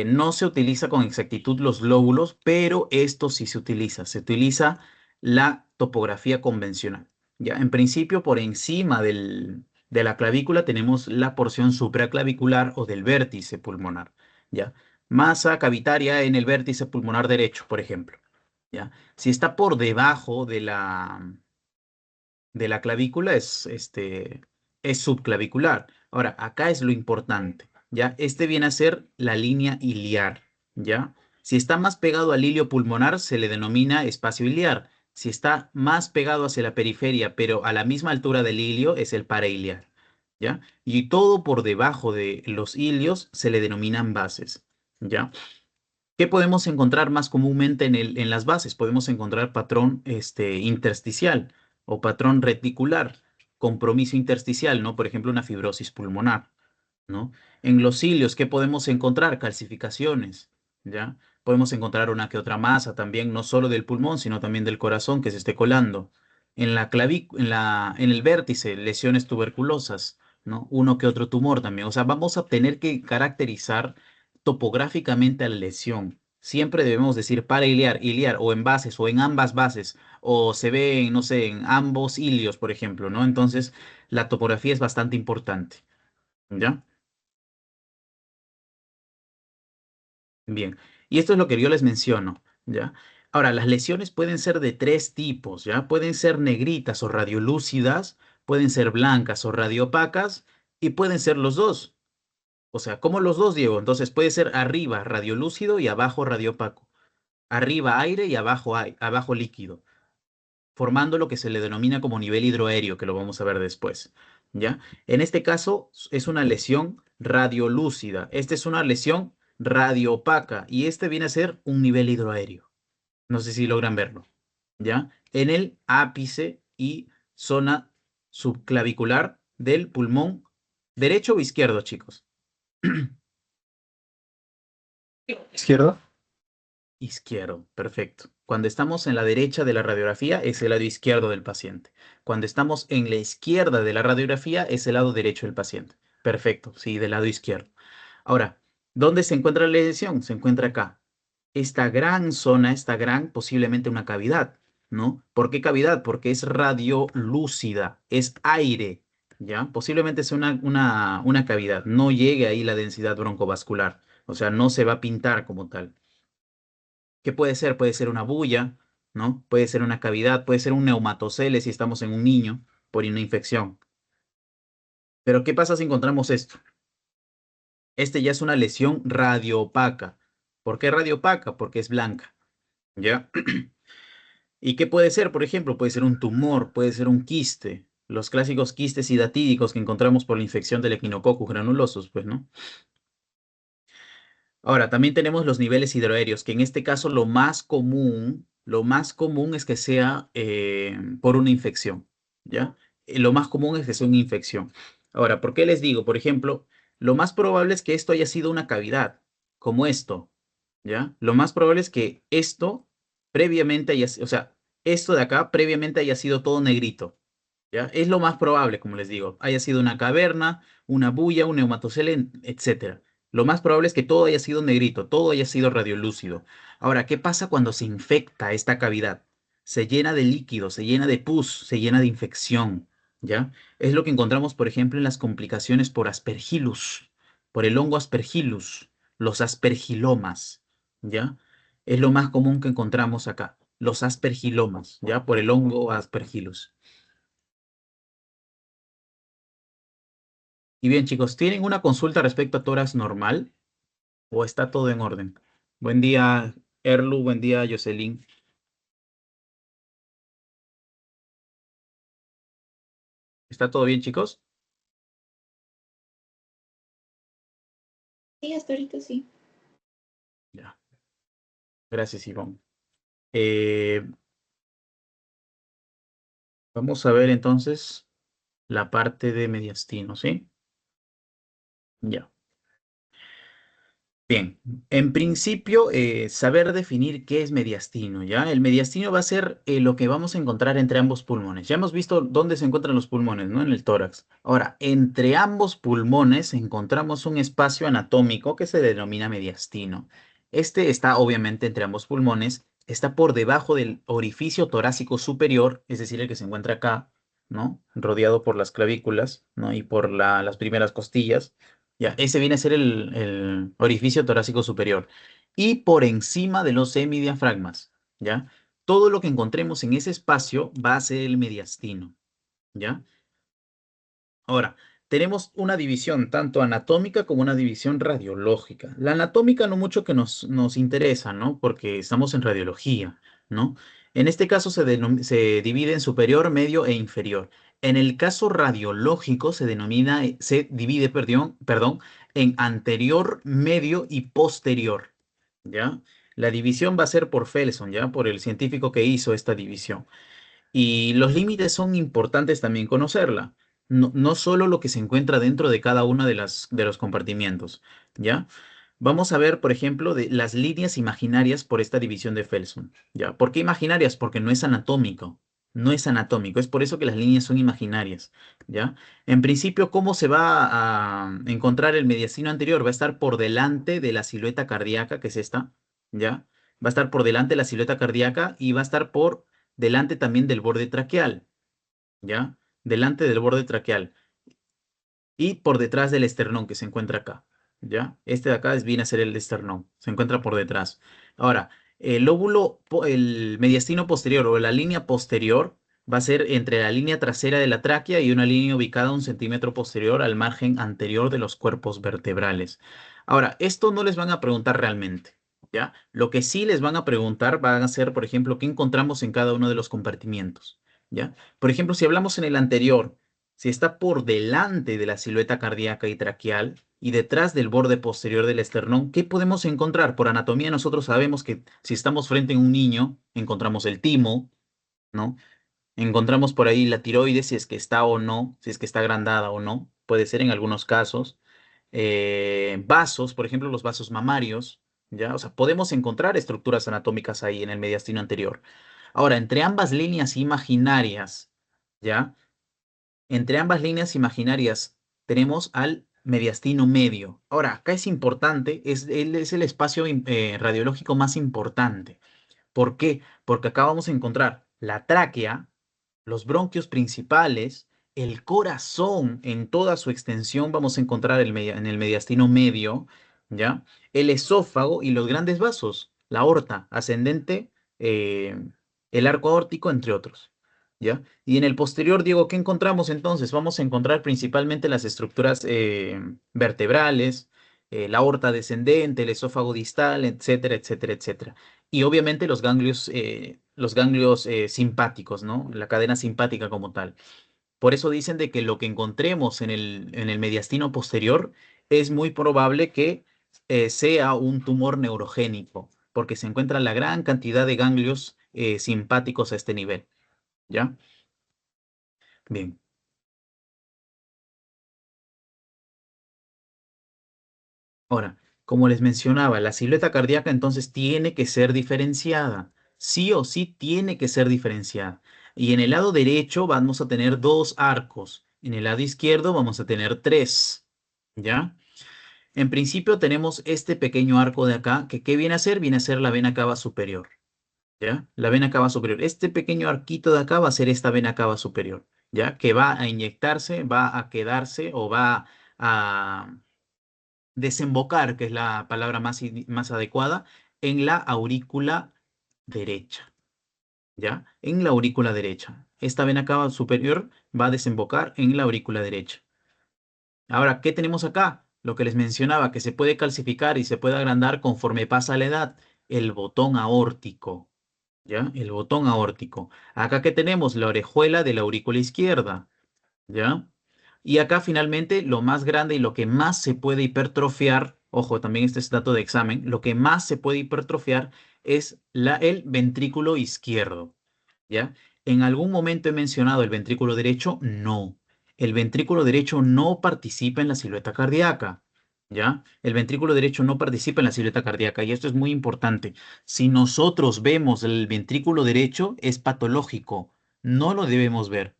no se utiliza con exactitud los lóbulos, pero esto sí se utiliza. Se utiliza la topografía convencional, ¿ya? En principio, por encima de la clavícula tenemos la porción supraclavicular o del vértice pulmonar, ¿ya? Masa cavitaria en el vértice pulmonar derecho, por ejemplo. ¿Ya? Si está por debajo de la clavícula, es subclavicular. Ahora, acá es lo importante, ¿ya? Este viene a ser la línea iliar, ¿ya? Si está más pegado al ilio pulmonar, se le denomina espacio iliar. Si está más pegado hacia la periferia, pero a la misma altura del ilio, es el parailiar, ¿ya? Y todo por debajo de los ilios se le denominan bases, ¿ya? ¿Qué podemos encontrar más comúnmente en las bases? Podemos encontrar patrón intersticial o patrón reticular, compromiso intersticial, ¿no? Por ejemplo, una fibrosis pulmonar, ¿no? En los cilios, ¿qué podemos encontrar? Calcificaciones, ¿ya? Podemos encontrar una que otra masa también, no solo del pulmón, sino también del corazón que se esté colando. En el vértice, lesiones tuberculosas, ¿no? Uno que otro tumor también. O sea, vamos a tener que caracterizar topográficamente a la lesión. Siempre debemos decir parailiar, iliar, o en bases, o en ambas bases, o se ve, no sé, en ambos ilios, por ejemplo, ¿no? Entonces, la topografía es bastante importante, ¿ya? Bien, y esto es lo que yo les menciono, ¿ya? Ahora, las lesiones pueden ser de tres tipos, ¿ya? Pueden ser negritas o radiolúcidas, pueden ser blancas o radiopacas, Y pueden ser los dos. O sea, ¿cómo los dos, Diego? Entonces puede ser arriba radiolúcido y abajo radiopaco. Arriba aire y abajo líquido, formando lo que se le denomina como nivel hidroaéreo, que lo vamos a ver después. ¿Ya? En este caso es una lesión radiolúcida. Esta es una lesión radioopaca y este viene a ser un nivel hidroaéreo. No sé si logran verlo. ¿Ya? En el ápice y zona subclavicular del pulmón derecho o izquierdo, chicos. ¿Izquierdo? Izquierdo, perfecto. Cuando estamos en la derecha de la radiografía es el lado izquierdo del paciente. Cuando estamos en la izquierda de la radiografía es el lado derecho del paciente. Perfecto, sí, del lado izquierdo. Ahora, ¿dónde se encuentra la lesión? Se encuentra acá. Esta gran zona, esta gran, posiblemente una cavidad, ¿no? ¿Por qué cavidad? Porque es radiolúcida, es aire, ¿ya? Posiblemente sea una cavidad, no llegue ahí la densidad broncovascular, o sea, no se va a pintar como tal. ¿Qué puede ser? Puede ser una bulla, ¿no? Puede ser una cavidad, puede ser un neumatocele si estamos en un niño por una infección. Pero ¿qué pasa si encontramos esto? Este ya es una lesión radioopaca. ¿Por qué radioopaca? Porque es blanca, ¿ya? ¿Y qué puede ser? Por ejemplo, puede ser un tumor, puede ser un quiste, los clásicos quistes hidatídicos que encontramos por la infección del Echinococcus granulosus, pues, ¿no? Ahora, también tenemos los niveles hidroaéreos, que en este caso lo más común es que sea por una infección, ¿ya? Lo más común es que sea una infección. Ahora, ¿por qué les digo? Por ejemplo, lo más probable es que esto haya sido una cavidad, como esto, ¿ya? Lo más probable es que esto previamente o sea, esto de acá previamente haya sido todo negrito, ¿ya? Es lo más probable, como les digo, haya sido una caverna, una bulla, un neumatocele, etcétera. Lo más probable es que todo haya sido negrito, todo haya sido radiolúcido. Ahora, ¿qué pasa cuando se infecta esta cavidad? Se llena de líquido, se llena de pus, se llena de infección, ¿ya? Es lo que encontramos, por ejemplo, en las complicaciones por Aspergillus, por el hongo Aspergillus, los aspergilomas, ¿ya? Es lo más común que encontramos acá, los aspergilomas, ¿ya? Por el hongo Aspergillus. Y bien, chicos, ¿tienen una consulta respecto a tórax normal o está todo en orden? Buen día, Erlu, buen día, Jocelyn. ¿Está todo bien, chicos? Sí, hasta ahorita sí. Ya, gracias, Ivonne. Eh, Vamos a ver entonces la parte de mediastino, ¿sí? Ya. Bien, en principio, saber definir qué es mediastino, ¿ya? El mediastino va a ser lo que vamos a encontrar entre ambos pulmones. Ya hemos visto dónde se encuentran los pulmones, ¿no? En el tórax. Ahora, entre ambos pulmones encontramos un espacio anatómico que se denomina mediastino. Este está obviamente entre ambos pulmones, está por debajo del orificio torácico superior, es decir, el que se encuentra acá, ¿no? Rodeado por las clavículas, ¿no? Y por las primeras costillas. Ya, ese viene a ser el orificio torácico superior. Y por encima de los semidiafragmas, ¿ya? Todo lo que encontremos en ese espacio va a ser el mediastino, ¿ya? Ahora, tenemos una división tanto anatómica como una división radiológica. La anatómica no mucho que nos interesa, ¿no? Porque estamos en radiología, ¿no? En este caso se divide en superior, medio e inferior. En el caso radiológico se divide, perdón, en anterior, medio y posterior, ¿ya? La división va a ser por Felson, ¿ya? Por el científico que hizo esta división. Y los límites son importantes también conocerla. No solo lo que se encuentra dentro de cada uno de los compartimientos, ¿ya? Vamos a ver, por ejemplo, de las líneas imaginarias por esta división de Felson, ¿ya? ¿Por qué imaginarias? Porque no es anatómico, no es anatómico, es por eso que las líneas son imaginarias, ¿ya? En principio, ¿cómo se va a encontrar el mediastino anterior? Va a estar por delante de la silueta cardíaca, que es esta, ¿ya? Va a estar por delante de la silueta cardíaca y va a estar por delante también del borde traqueal, ¿ya? Delante del borde traqueal y por detrás del esternón que se encuentra acá, ¿ya? Este de acá viene a ser el esternón, se encuentra por detrás. Ahora, el mediastino posterior o la línea posterior va a ser entre la línea trasera de la tráquea y una línea ubicada 1 centímetro posterior al margen anterior de los cuerpos vertebrales. Ahora, esto no les van a preguntar realmente, ¿ya? Lo que sí les van a preguntar van a ser, por ejemplo, qué encontramos en cada uno de los compartimientos, ¿ya? Por ejemplo, si hablamos en el anterior, si está por delante de la silueta cardíaca y traqueal y detrás del borde posterior del esternón, ¿qué podemos encontrar? Por anatomía nosotros sabemos que si estamos frente a un niño, encontramos el timo, ¿no? Encontramos por ahí la tiroides, si es que está o no, si es que está agrandada o no, puede ser en algunos casos. Vasos, por ejemplo, los vasos mamarios, ¿ya? O sea, podemos encontrar estructuras anatómicas ahí en el mediastino anterior. Ahora, entre ambas líneas imaginarias, ¿ya? Entre ambas líneas imaginarias tenemos al mediastino medio. Ahora, acá es importante, es el espacio radiológico más importante. ¿Por qué? Porque acá vamos a encontrar la tráquea, los bronquios principales, el corazón en toda su extensión, vamos a encontrar en el mediastino medio, ¿ya? El esófago y los grandes vasos, la aorta ascendente, eh, el arco aórtico, entre otros, ¿ya? Y en el posterior, Diego, ¿qué encontramos entonces? Vamos a encontrar principalmente las estructuras vertebrales, la aorta descendente, el esófago distal, etcétera, etcétera, etcétera. Y obviamente los ganglios simpáticos, ¿no? La cadena simpática como tal. Por eso dicen de que lo que encontremos en el mediastino posterior es muy probable que sea un tumor neurogénico, porque se encuentra la gran cantidad de ganglios simpáticos a este nivel, ¿ya? Bien. Ahora, como les mencionaba, la silueta cardíaca entonces tiene que ser diferenciada. Sí o sí tiene que ser diferenciada. Y en el lado derecho vamos a tener dos arcos. En el lado izquierdo vamos a tener tres. ¿Ya? En principio tenemos este pequeño arco de acá, que ¿qué viene a ser? Viene a ser la vena cava superior. ¿Ya? La vena cava superior. Este pequeño arquito de acá va a ser esta vena cava superior. ¿Ya? Que va a inyectarse, va a quedarse o va a desembocar, que es la palabra más adecuada, en la aurícula derecha, ¿ya? En la aurícula derecha. Esta vena cava superior va a desembocar en la aurícula derecha. Ahora, ¿qué tenemos acá? Lo que les mencionaba, que se puede calcificar y se puede agrandar conforme pasa la edad, el botón aórtico, ¿ya? El botón aórtico. Acá que tenemos la orejuela de la aurícula izquierda, ¿ya? Y acá finalmente lo más grande y lo que más se puede hipertrofiar, ojo, también este es dato de examen, lo que más se puede hipertrofiar es el ventrículo izquierdo, ¿ya? ¿En algún momento he mencionado el ventrículo derecho? No. El ventrículo derecho no participa en la silueta cardíaca, ¿ya? El ventrículo derecho no participa en la silueta cardíaca y esto es muy importante. Si nosotros vemos el ventrículo derecho, es patológico, no lo debemos ver.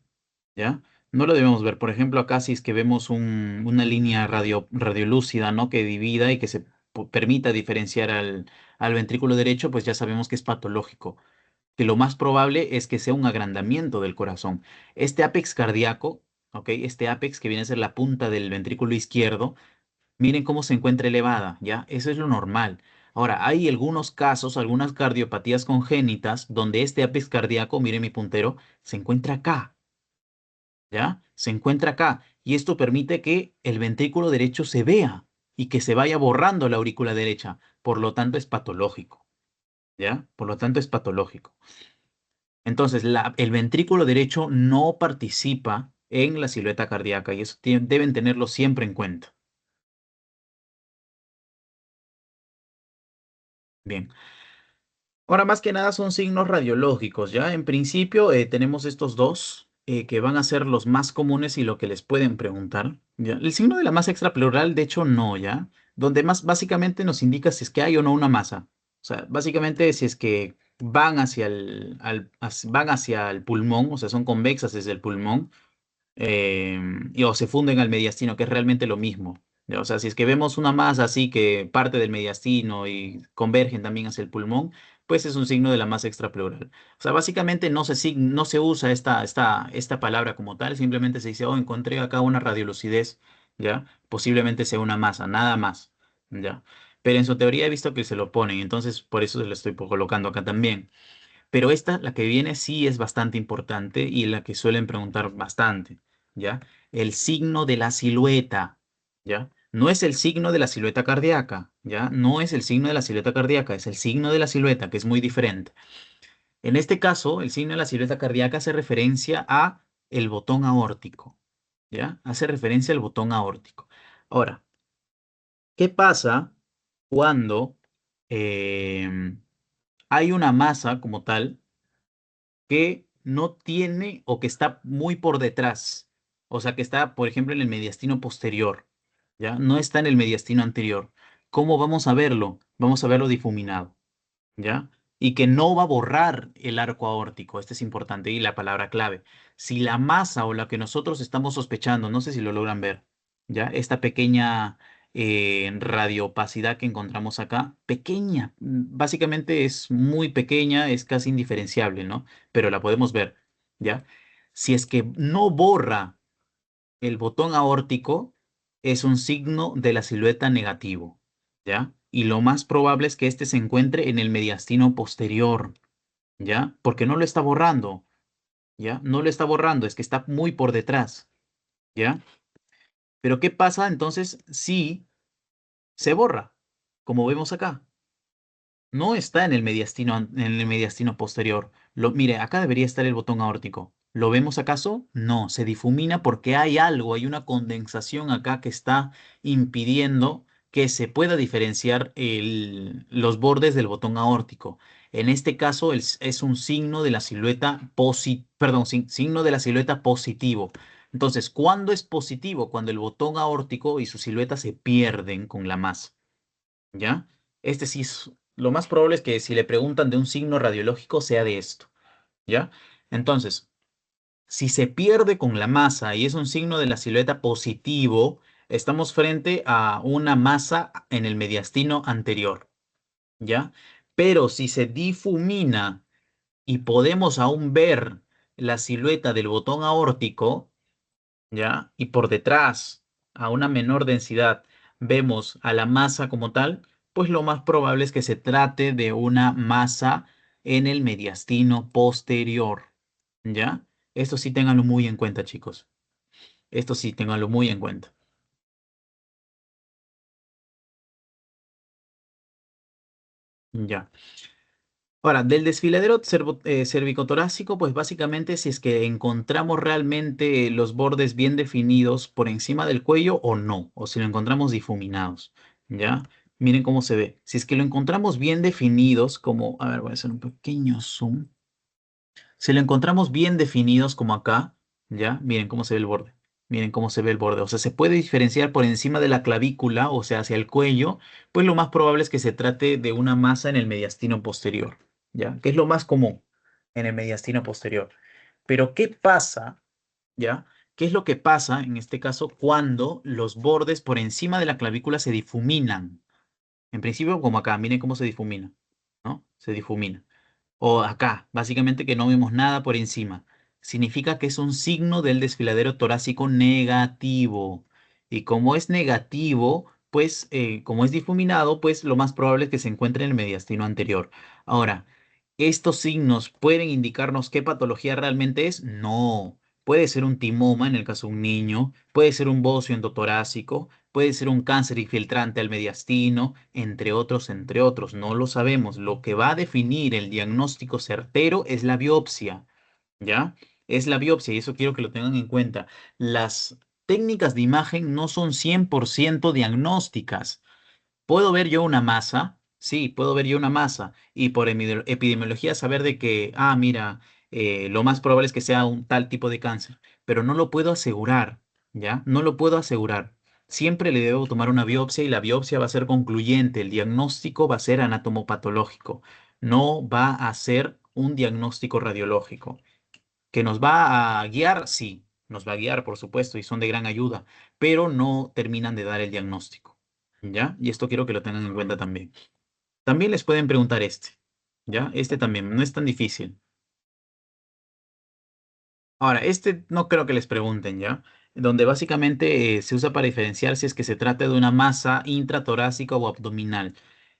¿Ya? No lo debemos ver. Por ejemplo, acá si es que vemos una línea radiolúcida, ¿no? Que divida y que se permita diferenciar al ventrículo derecho, pues ya sabemos que es patológico. Que lo más probable es que sea un agrandamiento del corazón. Este apex cardíaco, ¿ok? Este apex que viene a ser la punta del ventrículo izquierdo, miren cómo se encuentra elevada, ¿ya? Eso es lo normal. Ahora, hay algunos casos, algunas cardiopatías congénitas, donde este apex cardíaco, miren mi puntero, se encuentra acá. ¿Ya? Se encuentra acá y esto permite que el ventrículo derecho se vea y que se vaya borrando la aurícula derecha. Por lo tanto, es patológico, ¿ya? Por lo tanto, es patológico. Entonces, el ventrículo derecho no participa en la silueta cardíaca y eso deben tenerlo siempre en cuenta. Bien. Ahora, más que nada son signos radiológicos, ¿ya? En principio, tenemos estos dos que van a ser los más comunes y lo que les pueden preguntar, ¿ya? El signo de la masa extrapleural, de hecho, no, ¿ya? Donde más básicamente nos indica si es que hay o no una masa. O sea, básicamente si es que van hacia van hacia el pulmón, o sea, son convexas desde el pulmón, o se funden al mediastino, que es realmente lo mismo. ¿Ya? O sea, si es que vemos una masa así que parte del mediastino y convergen también hacia el pulmón, pues es un signo de la masa extrapleural. O sea, básicamente no se usa esta palabra como tal, simplemente se dice, oh, encontré acá una radiolucidez, ¿ya? Posiblemente sea una masa, nada más, ¿ya? Pero en su teoría he visto que se lo ponen, entonces por eso se lo estoy colocando acá también. Pero esta, la que viene, sí es bastante importante y la que suelen preguntar bastante, ¿ya? El signo de la silueta, ¿ya? No es el signo de la silueta cardíaca, ¿ya? No es el signo de la silueta cardíaca, es el signo de la silueta, que es muy diferente. En este caso, el signo de la silueta cardíaca hace referencia a el botón aórtico, ¿ya? Hace referencia al botón aórtico. Ahora, ¿qué pasa cuando hay una masa como tal que no tiene o que está muy por detrás? O sea, que está, por ejemplo, en el mediastino posterior, ¿ya? No está en el mediastino anterior. ¿Cómo vamos a verlo? Vamos a verlo difuminado. ¿Ya? Y que no va a borrar el arco aórtico. Este es importante y la palabra clave. Si la masa o la que nosotros estamos sospechando, no sé si lo logran ver, ¿ya? Esta pequeña radioopacidad que encontramos acá, pequeña, básicamente es muy pequeña, es casi indiferenciable, ¿no? Pero la podemos ver, ¿ya? Si es que no borra el botón aórtico, es un signo de la silueta negativo, ¿ya? Y lo más probable es que este se encuentre en el mediastino posterior, ¿ya? Porque no lo está borrando, ¿ya? No lo está borrando, es que está muy por detrás, ¿ya? Pero ¿qué pasa entonces si se borra? Como vemos acá. No está en el mediastino, en el mediastino posterior. Mire, acá debería estar el botón aórtico. ¿Lo vemos acaso? No, se difumina porque hay algo, hay una condensación acá que está impidiendo que se pueda diferenciar los bordes del botón aórtico. En este caso es un signo de la silueta perdón, signo de la silueta positivo. Entonces, ¿cuándo es positivo? Cuando el botón aórtico y su silueta se pierden con la masa. ¿Ya? Este sí es, lo más probable es que si le preguntan de un signo radiológico sea de esto, ¿ya? Entonces, si se pierde con la masa y es un signo de la silueta positivo, estamos frente a una masa en el mediastino anterior, ¿ya? Pero si se difumina y podemos aún ver la silueta del botón aórtico, ¿ya? Y por detrás, a una menor densidad, vemos a la masa como tal, pues lo más probable es que se trate de una masa en el mediastino posterior, ¿ya? Esto sí ténganlo muy en cuenta, chicos. Esto sí ténganlo muy en cuenta. Ya. Ahora, del desfiladero cervicotorácico, pues básicamente si es que encontramos realmente los bordes bien definidos por encima del cuello o no, o si lo encontramos difuminados, ¿ya? Miren cómo se ve. Si es que lo encontramos bien definidos, como, a ver, voy a hacer un pequeño zoom. Si lo encontramos bien definidos como acá, ¿ya? Miren cómo se ve el borde. Miren cómo se ve el borde. O sea, se puede diferenciar por encima de la clavícula, o sea, hacia el cuello, pues lo más probable es que se trate de una masa en el mediastino posterior, ¿ya? Que es lo más común en el mediastino posterior. Pero, ¿qué pasa, ya? ¿Qué es lo que pasa en este caso cuando los bordes por encima de la clavícula se difuminan? En principio, como acá, miren cómo se difumina, ¿no? Se difumina. O acá, básicamente que no vemos nada por encima. Significa que es un signo del desfiladero torácico negativo. Y como es negativo, pues como es difuminado, pues lo más probable es que se encuentre en el mediastino anterior. Ahora, ¿estos signos pueden indicarnos qué patología realmente es? No. Puede ser un timoma en el caso de un niño, puede ser un bocio endotorácico, puede ser un cáncer infiltrante al mediastino, entre otros, no lo sabemos. Lo que va a definir el diagnóstico certero es la biopsia, ¿ya? Es la biopsia y eso quiero que lo tengan en cuenta. Las técnicas de imagen no son 100% diagnósticas. ¿Puedo ver yo una masa? Sí, puedo ver yo una masa y por epidemiología saber de que, mira, lo más probable es que sea un tal tipo de cáncer, pero no lo puedo asegurar, ¿ya? No lo puedo asegurar. Siempre le debo tomar una biopsia y la biopsia va a ser concluyente, el diagnóstico va a ser anatomopatológico, no va a ser un diagnóstico radiológico. ¿Que nos va a guiar? Sí, nos va a guiar, por supuesto, y son de gran ayuda, pero no terminan de dar el diagnóstico. ¿Ya? Y esto quiero que lo tengan en cuenta también. También les pueden preguntar este, ¿ya? Este también, no es tan difícil. Ahora, este no creo que les pregunten, ¿ya? Donde básicamente se usa para diferenciar si es que se trata de una masa intratorácica o abdominal.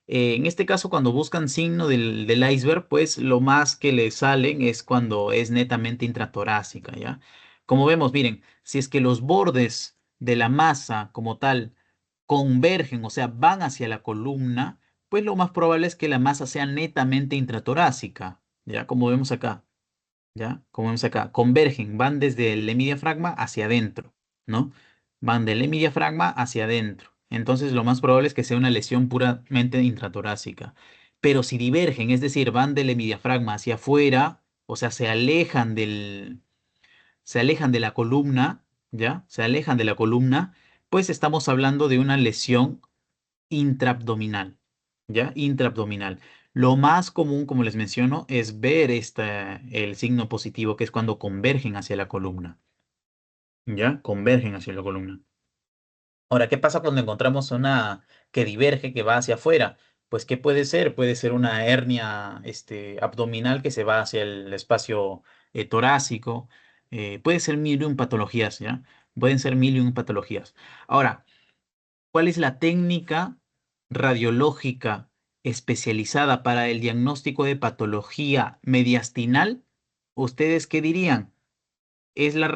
En este caso, cuando buscan signo del iceberg, pues lo más que le salen es cuando es netamente intratorácica, ¿ya? Como vemos, miren, si es que los bordes de la masa como tal convergen, o sea, van hacia la columna, pues lo más probable es que la masa sea netamente intratorácica, ¿ya? Como vemos acá. ¿Ya? Como vemos acá, convergen, van desde el hemidiafragma hacia adentro, ¿no? Van del hemidiafragma hacia adentro. Entonces, lo más probable es que sea una lesión puramente intratorácica. Pero si divergen, es decir, van del hemidiafragma hacia afuera, o sea, se alejan de la columna, ¿ya? Se alejan de la columna, pues estamos hablando de una lesión intraabdominal, ¿ya? Intraabdominal. Lo más común, como les menciono, es ver el signo positivo, que es cuando convergen hacia la columna, ¿ya? Convergen hacia la columna. Ahora, ¿qué pasa cuando encontramos una que diverge, que va hacia afuera? Pues, ¿qué puede ser? Puede ser una hernia abdominal que se va hacia el espacio torácico. Puede ser mil y un patologías, ¿ya? Pueden ser mil y un patologías. Ahora, ¿cuál es la técnica radiológica especializada para el diagnóstico de patología mediastinal? ¿Ustedes qué dirían? ¿Es la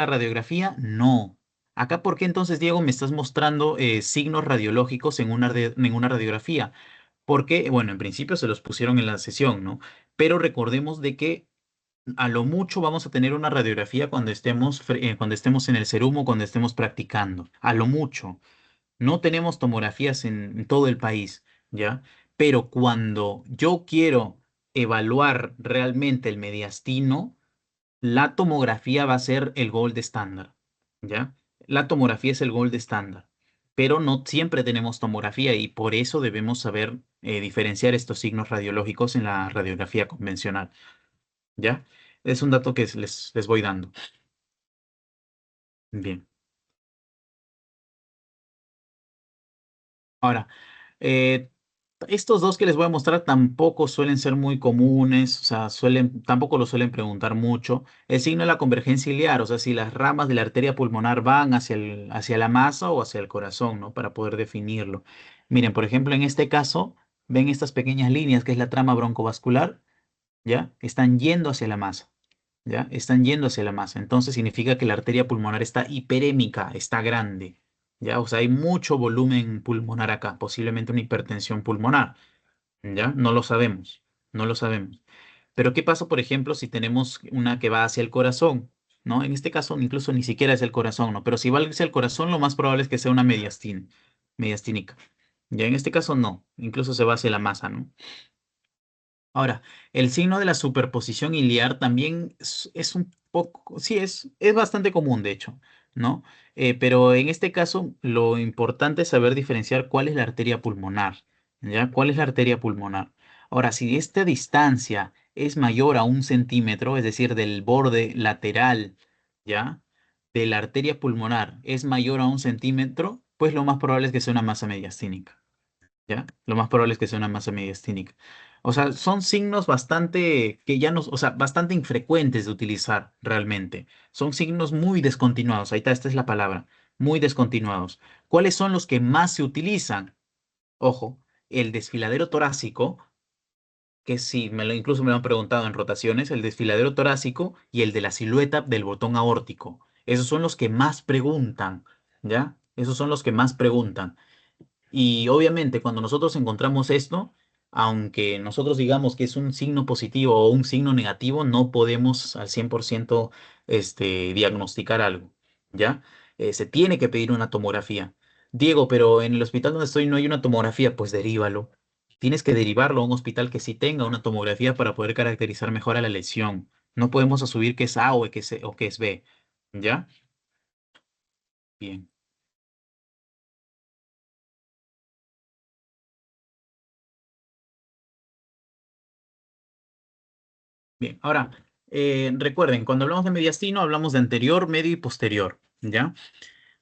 radiografía? No. Acá, ¿por qué entonces, Diego, me estás mostrando signos radiológicos en una radiografía? Porque, bueno, en principio se los pusieron en la sesión, ¿no? Pero recordemos de que a lo mucho vamos a tener una radiografía cuando estemos en el serumo, cuando estemos practicando. A lo mucho. No tenemos tomografías en todo el país, ¿ya? Pero cuando yo quiero evaluar realmente el mediastino, la tomografía va a ser el gold estándar, ¿ya? La tomografía es el gold estándar, pero no siempre tenemos tomografía y por eso debemos saber diferenciar estos signos radiológicos en la radiografía convencional, ¿ya? Es un dato que les voy dando. Bien. Ahora, eh, estos dos que les voy a mostrar tampoco suelen ser muy comunes, o sea, tampoco lo suelen preguntar mucho. El signo de la convergencia iliar, o sea, si las ramas de la arteria pulmonar van hacia la masa o hacia el corazón, ¿no? Para poder definirlo. Miren, por ejemplo, en este caso, ven estas pequeñas líneas que es la trama broncovascular, ¿ya? Están yendo hacia la masa, ¿ya? Están yendo hacia la masa. Entonces significa que la arteria pulmonar está hiperémica, está grande, ¿ya? O sea, hay mucho volumen pulmonar acá, posiblemente una hipertensión pulmonar, ¿ya? No lo sabemos, no lo sabemos. Pero ¿qué pasa, por ejemplo, si tenemos una que va hacia el corazón? ¿No? En este caso, incluso ni siquiera es el corazón, ¿no? Pero si va hacia el corazón, lo más probable es que sea una mediastínica. Ya en este caso, no. Incluso se va hacia la masa, ¿no? Ahora, el signo de la superposición iliar también es un poco, sí, es bastante común, de hecho, ¿no? Pero en este caso, lo importante es saber diferenciar cuál es la arteria pulmonar, ¿ya? ¿Cuál es la arteria pulmonar? Ahora, si esta distancia es mayor a 1 centímetro, es decir, del borde lateral, ¿ya? De la arteria pulmonar es mayor a 1 centímetro, pues lo más probable es que sea una masa mediastínica. ¿Ya? Lo más probable es que sea una masa mediastínica. O sea, son signos bastante que ya nos, o sea, bastante infrecuentes de utilizar realmente. Son signos muy descontinuados. Ahí está, esta es la palabra, muy descontinuados. ¿Cuáles son los que más se utilizan? Ojo, el desfiladero torácico, que sí, incluso me lo han preguntado en rotaciones, el desfiladero torácico y el de la silueta del botón aórtico. Esos son los que más preguntan, ¿ya? Esos son los que más preguntan. Y obviamente cuando nosotros encontramos esto, aunque nosotros digamos que es un signo positivo o un signo negativo, no podemos al 100% diagnosticar algo, ¿ya? Se tiene que pedir una tomografía. Diego, pero en el hospital donde estoy no hay una tomografía, pues derívalo. Tienes que derivarlo a un hospital que sí tenga una tomografía para poder caracterizar mejor a la lesión. No podemos asumir que es A o que es, o que es B, ¿ya? Bien. Bien, ahora, recuerden, cuando hablamos de mediastino, hablamos de anterior, medio y posterior, ¿ya?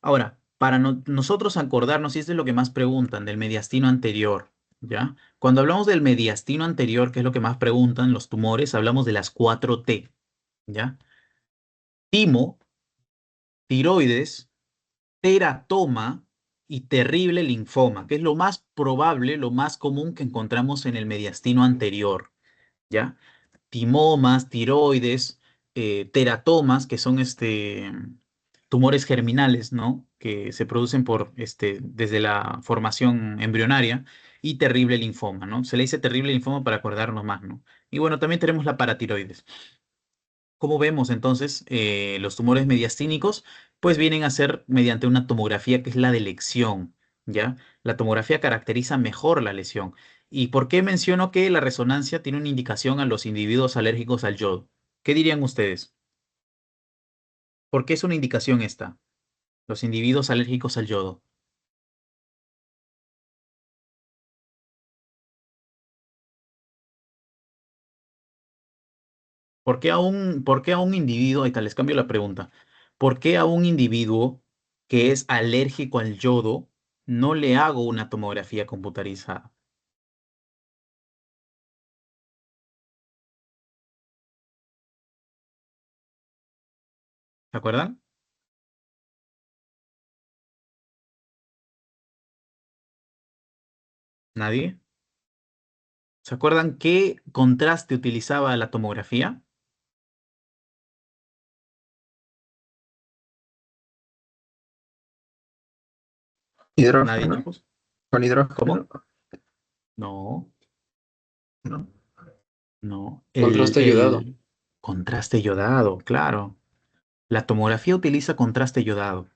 Ahora, para nosotros acordarnos, y esto es lo que más preguntan, del mediastino anterior, ¿ya? Cuando hablamos del mediastino anterior, que es lo que más preguntan los tumores, hablamos de las 4T, ¿ya? Timo, tiroides, teratoma y terrible linfoma, que es lo más probable, lo más común que encontramos en el mediastino anterior, ¿ya? Timomas, tiroides, teratomas, que son tumores germinales, ¿no? Que se producen desde la formación embrionaria, y terrible linfoma, ¿no? Se le dice terrible linfoma para acordarnos más, ¿no? Y bueno, también tenemos la paratiroides. ¿Cómo vemos entonces los tumores mediastínicos? Pues vienen a ser mediante una tomografía que es la de elección, ¿ya? La tomografía caracteriza mejor la lesión. ¿Y por qué menciono que la resonancia tiene una indicación a los individuos alérgicos al yodo? ¿Qué dirían ustedes? ¿Por qué es una indicación esta? Los individuos alérgicos al yodo. ¿Por qué a un individuo, ahí está, les cambio la pregunta, ¿por qué a un individuo que es alérgico al yodo no le hago una tomografía computarizada? ¿Se acuerdan? ¿Nadie? ¿Se acuerdan qué contraste utilizaba la tomografía? ¿Nadie, Hidrógeno, chicos? con hidrógeno, ¿Cómo? No, ¿no? no. Contraste ayudado. El contraste yodado, claro. La tomografía utiliza contraste yodado.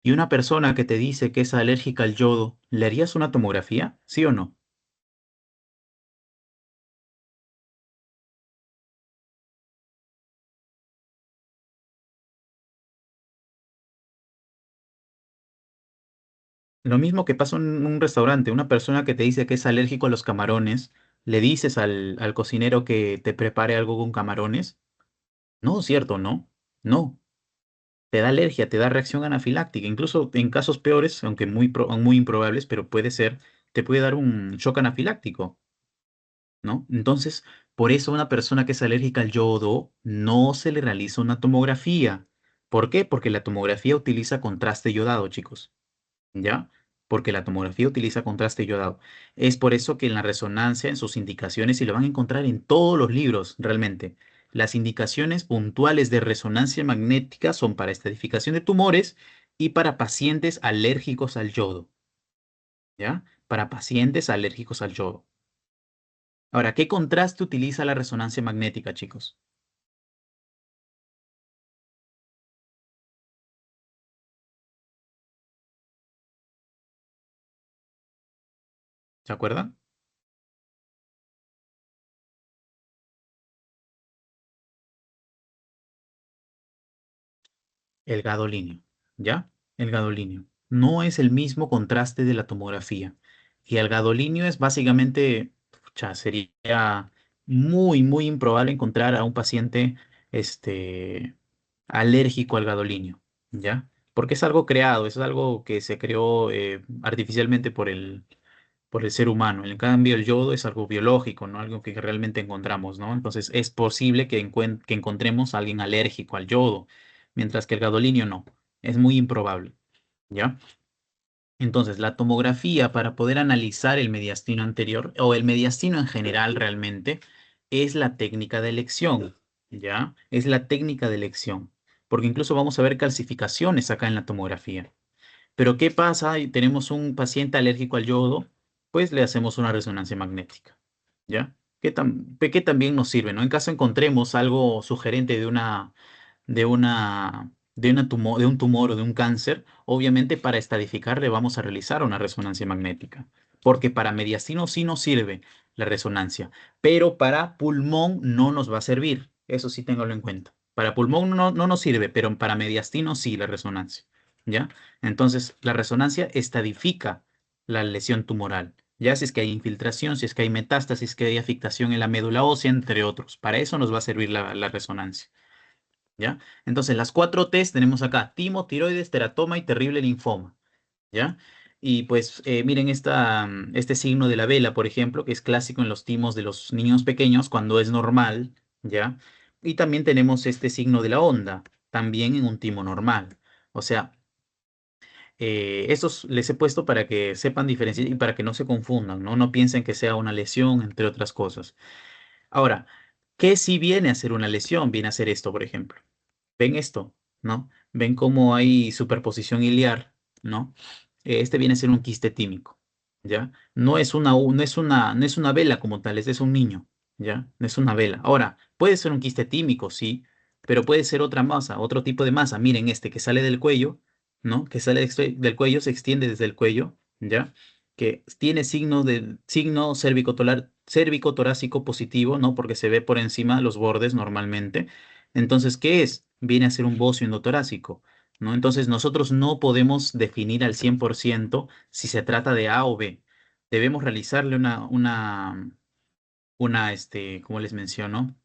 ¿Y una persona que te dice que es alérgica al yodo, le harías una tomografía? ¿Sí o no? Lo mismo que pasa en un restaurante. Una persona que te dice que es alérgico a los camarones, ¿le dices al cocinero que te prepare algo con camarones? No, ¿cierto? No. No. Te da alergia, te da reacción anafiláctica. Incluso en casos peores, aunque muy improbables, pero puede ser, te puede dar un shock anafiláctico, ¿no? Entonces, por eso a una persona que es alérgica al yodo no se le realiza una tomografía. ¿Por qué? Porque la tomografía utiliza contraste yodado, chicos. ¿Ya? Porque la tomografía utiliza contraste yodado. Es por eso que en la resonancia, en sus indicaciones, y lo van a encontrar en todos los libros, realmente, las indicaciones puntuales de resonancia magnética son para estadificación de tumores y para pacientes alérgicos al yodo, ¿ya? Para pacientes alérgicos al yodo. Ahora, ¿qué contraste utiliza la resonancia magnética, chicos? ¿Se acuerdan? El gadolinio, ¿ya? El gadolinio. No es el mismo contraste de la tomografía. Y el gadolinio es básicamente, pucha, sería muy improbable encontrar a un paciente este, alérgico al gadolinio, ¿ya? Porque es algo creado, es algo que se creó artificialmente por el ser humano. En cambio, el yodo es algo biológico, ¿no? Algo que realmente encontramos, ¿no? Entonces, es posible que encontremos a alguien alérgico al yodo, mientras que el gadolinio no. Es muy improbable, ¿ya? Entonces, la tomografía para poder analizar el mediastino anterior o el mediastino en general realmente es la técnica de elección, ¿ya? Es la técnica de elección, porque incluso vamos a ver calcificaciones acá en la tomografía. Pero ¿qué pasa? Y tenemos un paciente alérgico al yodo, pues le hacemos una resonancia magnética, ¿ya? Que también nos sirve, ¿no? En caso encontremos algo sugerente de un tumor o de un cáncer, obviamente para estadificar le vamos a realizar una resonancia magnética, porque para mediastino sí nos sirve la resonancia, pero para pulmón no nos va a servir, eso sí téngalo en cuenta. Para pulmón no nos sirve, pero para mediastino sí la resonancia, ¿ya? Entonces, la resonancia estadifica la lesión tumoral. Ya si es que hay infiltración, si es que hay metástasis, que hay afectación en la médula ósea, entre otros. Para eso nos va a servir la resonancia. ¿Ya? Entonces, las cuatro T's tenemos acá: timo, tiroides, teratoma y terrible linfoma. ¿Ya? Y pues miren este signo de la vela, por ejemplo, que es clásico en los timos de los niños pequeños cuando es normal, ¿ya? Y también tenemos este signo de la onda, también en un timo normal. O sea, Estos les he puesto para que sepan diferenciar y para que no se confundan, ¿no? No piensen que sea una lesión, entre otras cosas. Ahora, ¿qué si viene a ser una lesión? Viene a ser esto, por ejemplo. ¿Ven esto? ¿No? ¿Ven cómo hay superposición iliar? ¿No? Este viene a ser un quiste tímico, ¿ya? No es una vela como tal, este es un niño, ¿ya? No es una vela. Ahora, puede ser un quiste tímico, sí, pero puede ser otra masa, otro tipo de masa. Miren este que sale del cuello, ¿no? Que sale del cuello, se extiende desde el cuello, ¿ya? Que tiene signo cérvico-torácico positivo, ¿no? Porque se ve por encima los bordes normalmente. Entonces, ¿qué es? Viene a ser un bocio endotorácico, ¿no? Entonces, nosotros no podemos definir al 100% si se trata de A o B. Debemos realizarle como les menciono,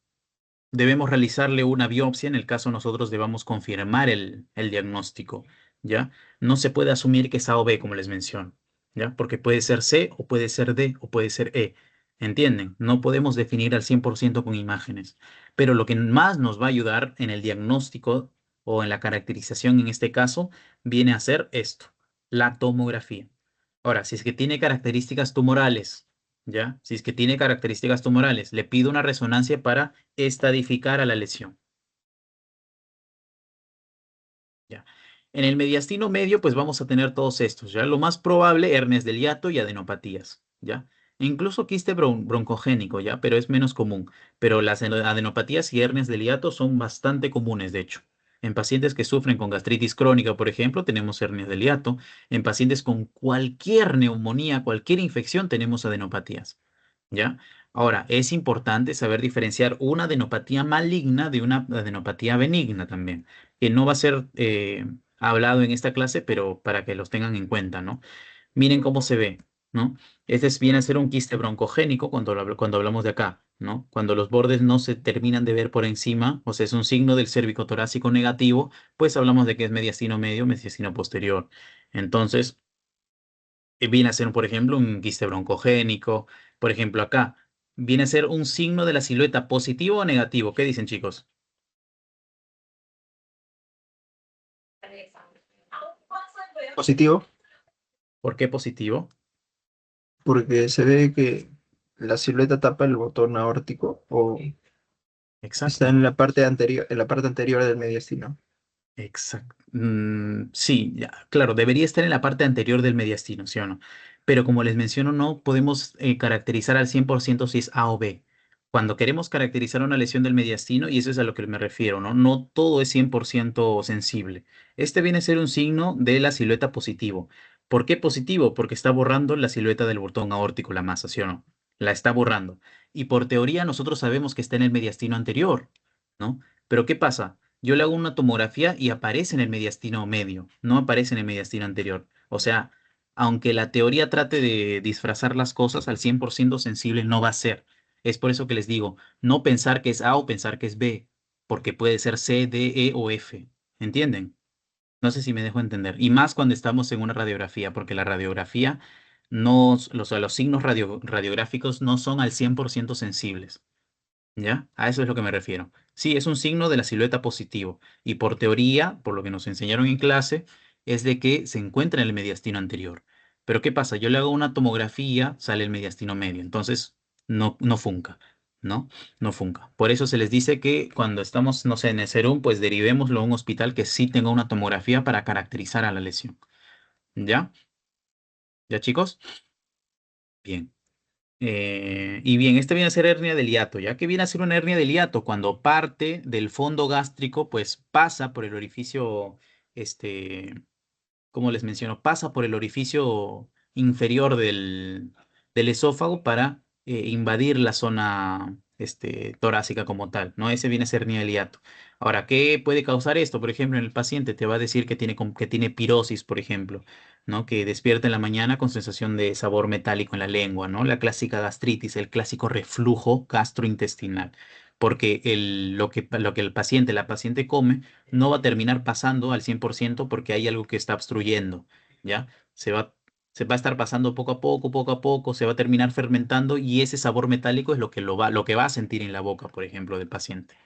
debemos realizarle una biopsia en el caso nosotros debamos confirmar el diagnóstico, ¿ya? No se puede asumir que es A o B, como les menciono, ¿ya? Porque puede ser C o puede ser D o puede ser E, ¿entienden? No podemos definir al 100% con imágenes, pero lo que más nos va a ayudar en el diagnóstico o en la caracterización en este caso viene a ser esto, la tomografía. Ahora, si es que tiene características tumorales, ¿ya? Si es que tiene características tumorales, le pido una resonancia para estadificar a la lesión, ¿ya? En el mediastino medio, pues vamos a tener todos estos, ¿ya? Lo más probable, hernias del hiato y adenopatías, ¿ya? E incluso quiste broncogénico, ¿ya? Pero es menos común. Pero las adenopatías y hernias del hiato son bastante comunes, de hecho. En pacientes que sufren con gastritis crónica, por ejemplo, tenemos hernias del hiato. En pacientes con cualquier neumonía, cualquier infección, tenemos adenopatías. ¿Ya? Ahora, es importante saber diferenciar una adenopatía maligna de una adenopatía benigna también, que no va a ser hablado en esta clase, pero para que los tengan en cuenta, ¿no? Miren cómo se ve, ¿no? Viene a ser un quiste broncogénico cuando hablamos de acá, ¿no? Cuando los bordes no se terminan de ver por encima, o sea, es un signo del cérvico torácico negativo, pues hablamos de que es mediastino medio, mediastino posterior. Entonces, viene a ser, por ejemplo, un quiste broncogénico. Por ejemplo, acá viene a ser un signo de la silueta positivo o negativo. ¿Qué dicen, chicos? Positivo, ¿Por qué positivo? porque se ve que la silueta tapa el botón aórtico o está Exacto. en la parte anterior, del mediastino. Exacto. Sí, ya, claro, debería estar en la parte anterior del mediastino, ¿sí o no? Pero como les menciono, no podemos caracterizar al 100% si es A o B. Cuando queremos caracterizar una lesión del mediastino, y eso es a lo que me refiero, ¿no? No todo es 100% sensible. Este viene a ser un signo de la silueta positivo. ¿Por qué positivo? Porque está borrando la silueta del botón aórtico, la masa, ¿sí o no? La está borrando. Y por teoría nosotros sabemos que está en el mediastino anterior, ¿no? Pero ¿qué pasa? Yo le hago una tomografía y aparece en el mediastino medio, no aparece en el mediastino anterior. O sea, aunque la teoría trate de disfrazar las cosas, al 100% sensible no va a ser. Es por eso que les digo, no pensar que es A o pensar que es B, porque puede ser C, D, E o F. ¿Entienden? No sé si me dejo entender. Y más cuando estamos en una radiografía, porque la radiografía, los signos radiográficos no son al 100% sensibles. ¿Ya? A eso es lo que me refiero. Sí, es un signo de la silueta positivo y por teoría, por lo que nos enseñaron en clase, es de que se encuentra en el mediastino anterior. Pero ¿qué pasa? Yo le hago una tomografía, sale el mediastino medio, entonces no funca, ¿no? No funca. Por eso se les dice que cuando estamos, no sé, en el serum, pues derivémoslo a un hospital que sí tenga una tomografía para caracterizar a la lesión. ¿Ya? ¿Ya, chicos? Bien. Y bien, este viene a ser hernia del hiato, ya que viene a ser una hernia del hiato cuando parte del fondo gástrico, pues pasa por el orificio, este, como les menciono, pasa por el orificio inferior del esófago para invadir la zona torácica como tal, ¿no? Ese viene a ser hernia del hiato. Ahora, ¿qué puede causar esto? Por ejemplo, en el paciente te va a decir que tiene pirosis, por ejemplo, ¿no? Que despierta en la mañana con sensación de sabor metálico en la lengua, ¿no? La clásica gastritis, el clásico reflujo gastrointestinal. Porque lo que la paciente come, no va a terminar pasando al 100% porque hay algo que está obstruyendo, ¿ya? Se va, se va a estar pasando poco a poco, se va a terminar fermentando y ese sabor metálico es lo que va a sentir en la boca, por ejemplo, del paciente,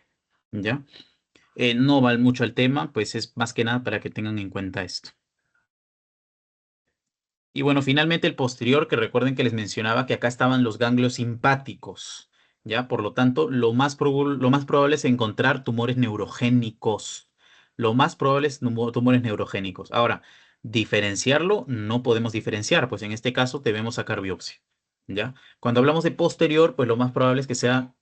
¿ya? No va mucho al tema, pues es más que nada para que tengan en cuenta esto. Y bueno, finalmente el posterior, que recuerden que les mencionaba que acá estaban los ganglios simpáticos, ¿ya? Por lo tanto, lo más probable es encontrar tumores neurogénicos. Lo más probable es tumores neurogénicos. Ahora, diferenciarlo, no podemos diferenciar, pues en este caso debemos sacar biopsia, ¿ya? Cuando hablamos de posterior, pues lo más probable es que sea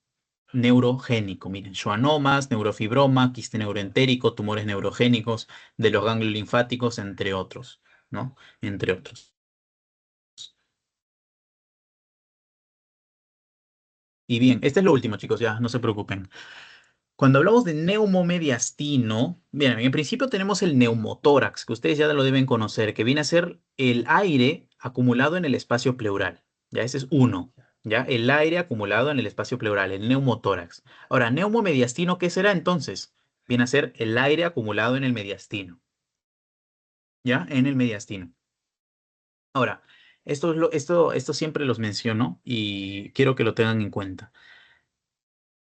neurogénico. Miren, schwannomas, neurofibroma, quiste neuroentérico, tumores neurogénicos de los ganglios linfáticos, entre otros, ¿no? Entre otros. Y bien, este es lo último, chicos, ya no se preocupen. Cuando hablamos de neumomediastino, bien, en principio tenemos el neumotórax, que ustedes ya lo deben conocer, que viene a ser el aire acumulado en el espacio pleural. Ya, ese es uno. Ya, el aire acumulado en el espacio pleural, el neumotórax. Ahora, neumomediastino, ¿qué será entonces? Viene a ser el aire acumulado en el mediastino. ¿Ya? En el mediastino. Ahora, esto siempre los menciono y quiero que lo tengan en cuenta.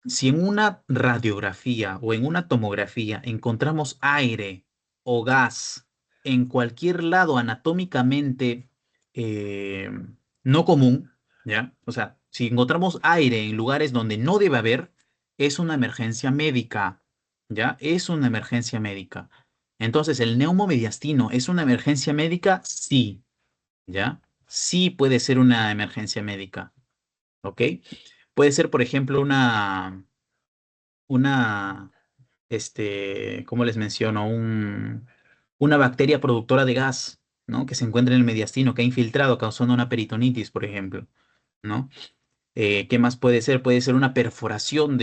Si en una radiografía o en una tomografía encontramos aire o gas en cualquier lado anatómicamente eh, no común, ¿ya? O sea, si encontramos aire en lugares donde no debe haber, es una emergencia médica, ¿ya? Es una emergencia médica. Entonces, ¿el neumomediastino es una emergencia médica? Sí, ¿ya? Sí puede ser una emergencia médica, ¿ok? Puede ser, por ejemplo, una, ¿cómo les menciono? Una bacteria productora de gas, ¿no? Que se encuentra en el mediastino, que ha infiltrado, causando una peritonitis, por ejemplo, ¿no? ¿Qué más puede ser? Puede ser una perforación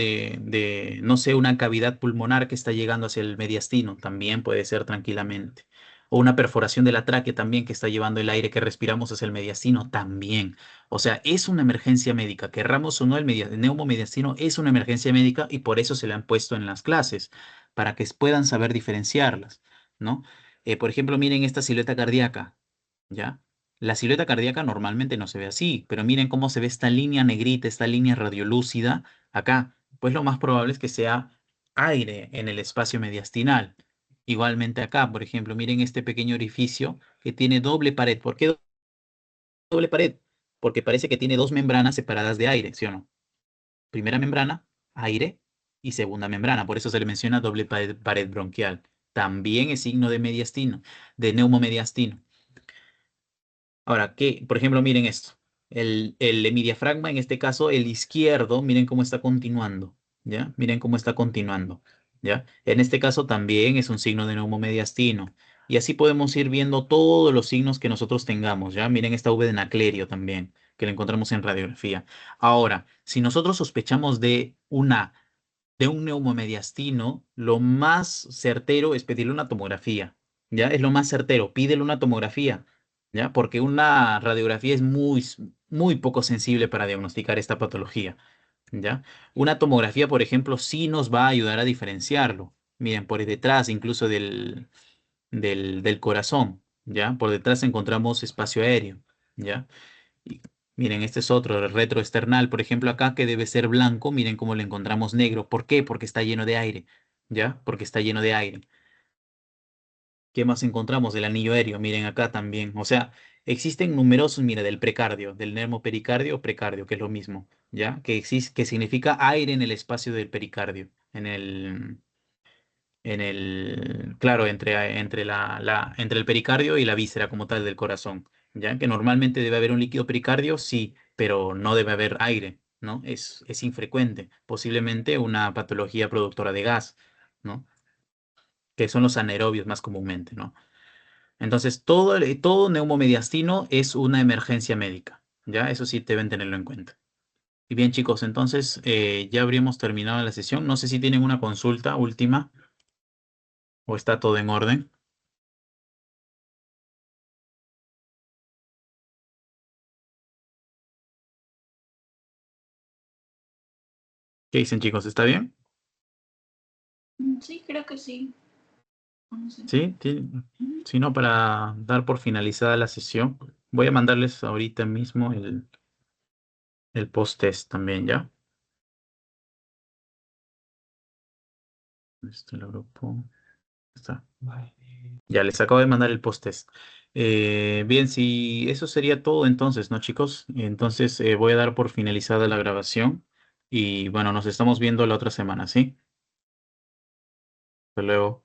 no sé, una cavidad pulmonar que está llegando hacia el mediastino, también puede ser tranquilamente. O una perforación de la tráquea también que está llevando el aire que respiramos hacia el mediastino, también. O sea, es una emergencia médica, querramos o no, el neumomediastino es una emergencia médica y por eso se le han puesto en las clases, para que puedan saber diferenciarlas, ¿no? Por ejemplo, miren esta silueta cardíaca, ¿ya? La silueta cardíaca normalmente no se ve así, pero miren cómo se ve esta línea negrita, esta línea radiolúcida acá. Pues lo más probable es que sea aire en el espacio mediastinal. Igualmente acá, por ejemplo, miren este pequeño orificio que tiene doble pared. ¿Por qué doble pared? Porque parece que tiene dos membranas separadas de aire, ¿sí o no? Primera membrana, aire, y segunda membrana. Por eso se le menciona doble pared bronquial. También es signo de mediastino, de neumomediastino. Ahora, por ejemplo, miren esto. El hemidiafragma, en este caso el izquierdo, miren cómo está continuando, ¿ya? Miren cómo está continuando, ¿ya? En este caso también es un signo de neumomediastino. Y así podemos ir viendo todos los signos que nosotros tengamos, ¿ya? Miren esta V de Naclerio también, que la encontramos en radiografía. Ahora, si nosotros sospechamos de un neumomediastino, lo más certero es pedirle una tomografía, ¿ya? Es lo más certero, pídele una tomografía, ¿ya? Porque una radiografía es muy poco sensible para diagnosticar esta patología, ¿ya? Una tomografía, por ejemplo, sí nos va a ayudar a diferenciarlo. Miren, por detrás incluso del corazón, ¿ya? Por detrás encontramos espacio aéreo, ¿ya? Y miren, este es otro, el retroesternal, por ejemplo, acá que debe ser blanco, miren cómo le encontramos negro. ¿Por qué? Porque está lleno de aire, ¿ya? Porque está lleno de aire. ¿Qué más encontramos? El anillo aéreo, miren acá también. O sea, existen numerosos, mira, del precardio, del nermopericardio o precardio, que es lo mismo, ¿ya? Que significa aire en el espacio del pericardio, claro, entre el pericardio y la víscera como tal del corazón, ¿ya? Que normalmente debe haber un líquido pericardio, sí, pero no debe haber aire, ¿no? Es infrecuente, posiblemente una patología productora de gas, ¿no? Que son los anaerobios más comúnmente, ¿no? Entonces, todo neumomediastino es una emergencia médica, ¿ya? Eso sí deben tenerlo en cuenta. Y bien, chicos, entonces ya habríamos terminado la sesión. No sé si tienen una consulta última o está todo en orden. ¿Qué dicen, chicos? ¿Está bien? Sí, creo que sí. No sé. Sí, si no, para dar por finalizada la sesión, voy a mandarles ahorita mismo el post-test también, ¿ya? Esto lo agrupo. Está. Ya les acabo de mandar el post-test. Bien, si eso sería todo entonces, ¿no, chicos? Entonces voy a dar por finalizada la grabación y bueno, nos estamos viendo la otra semana, ¿sí? Hasta luego.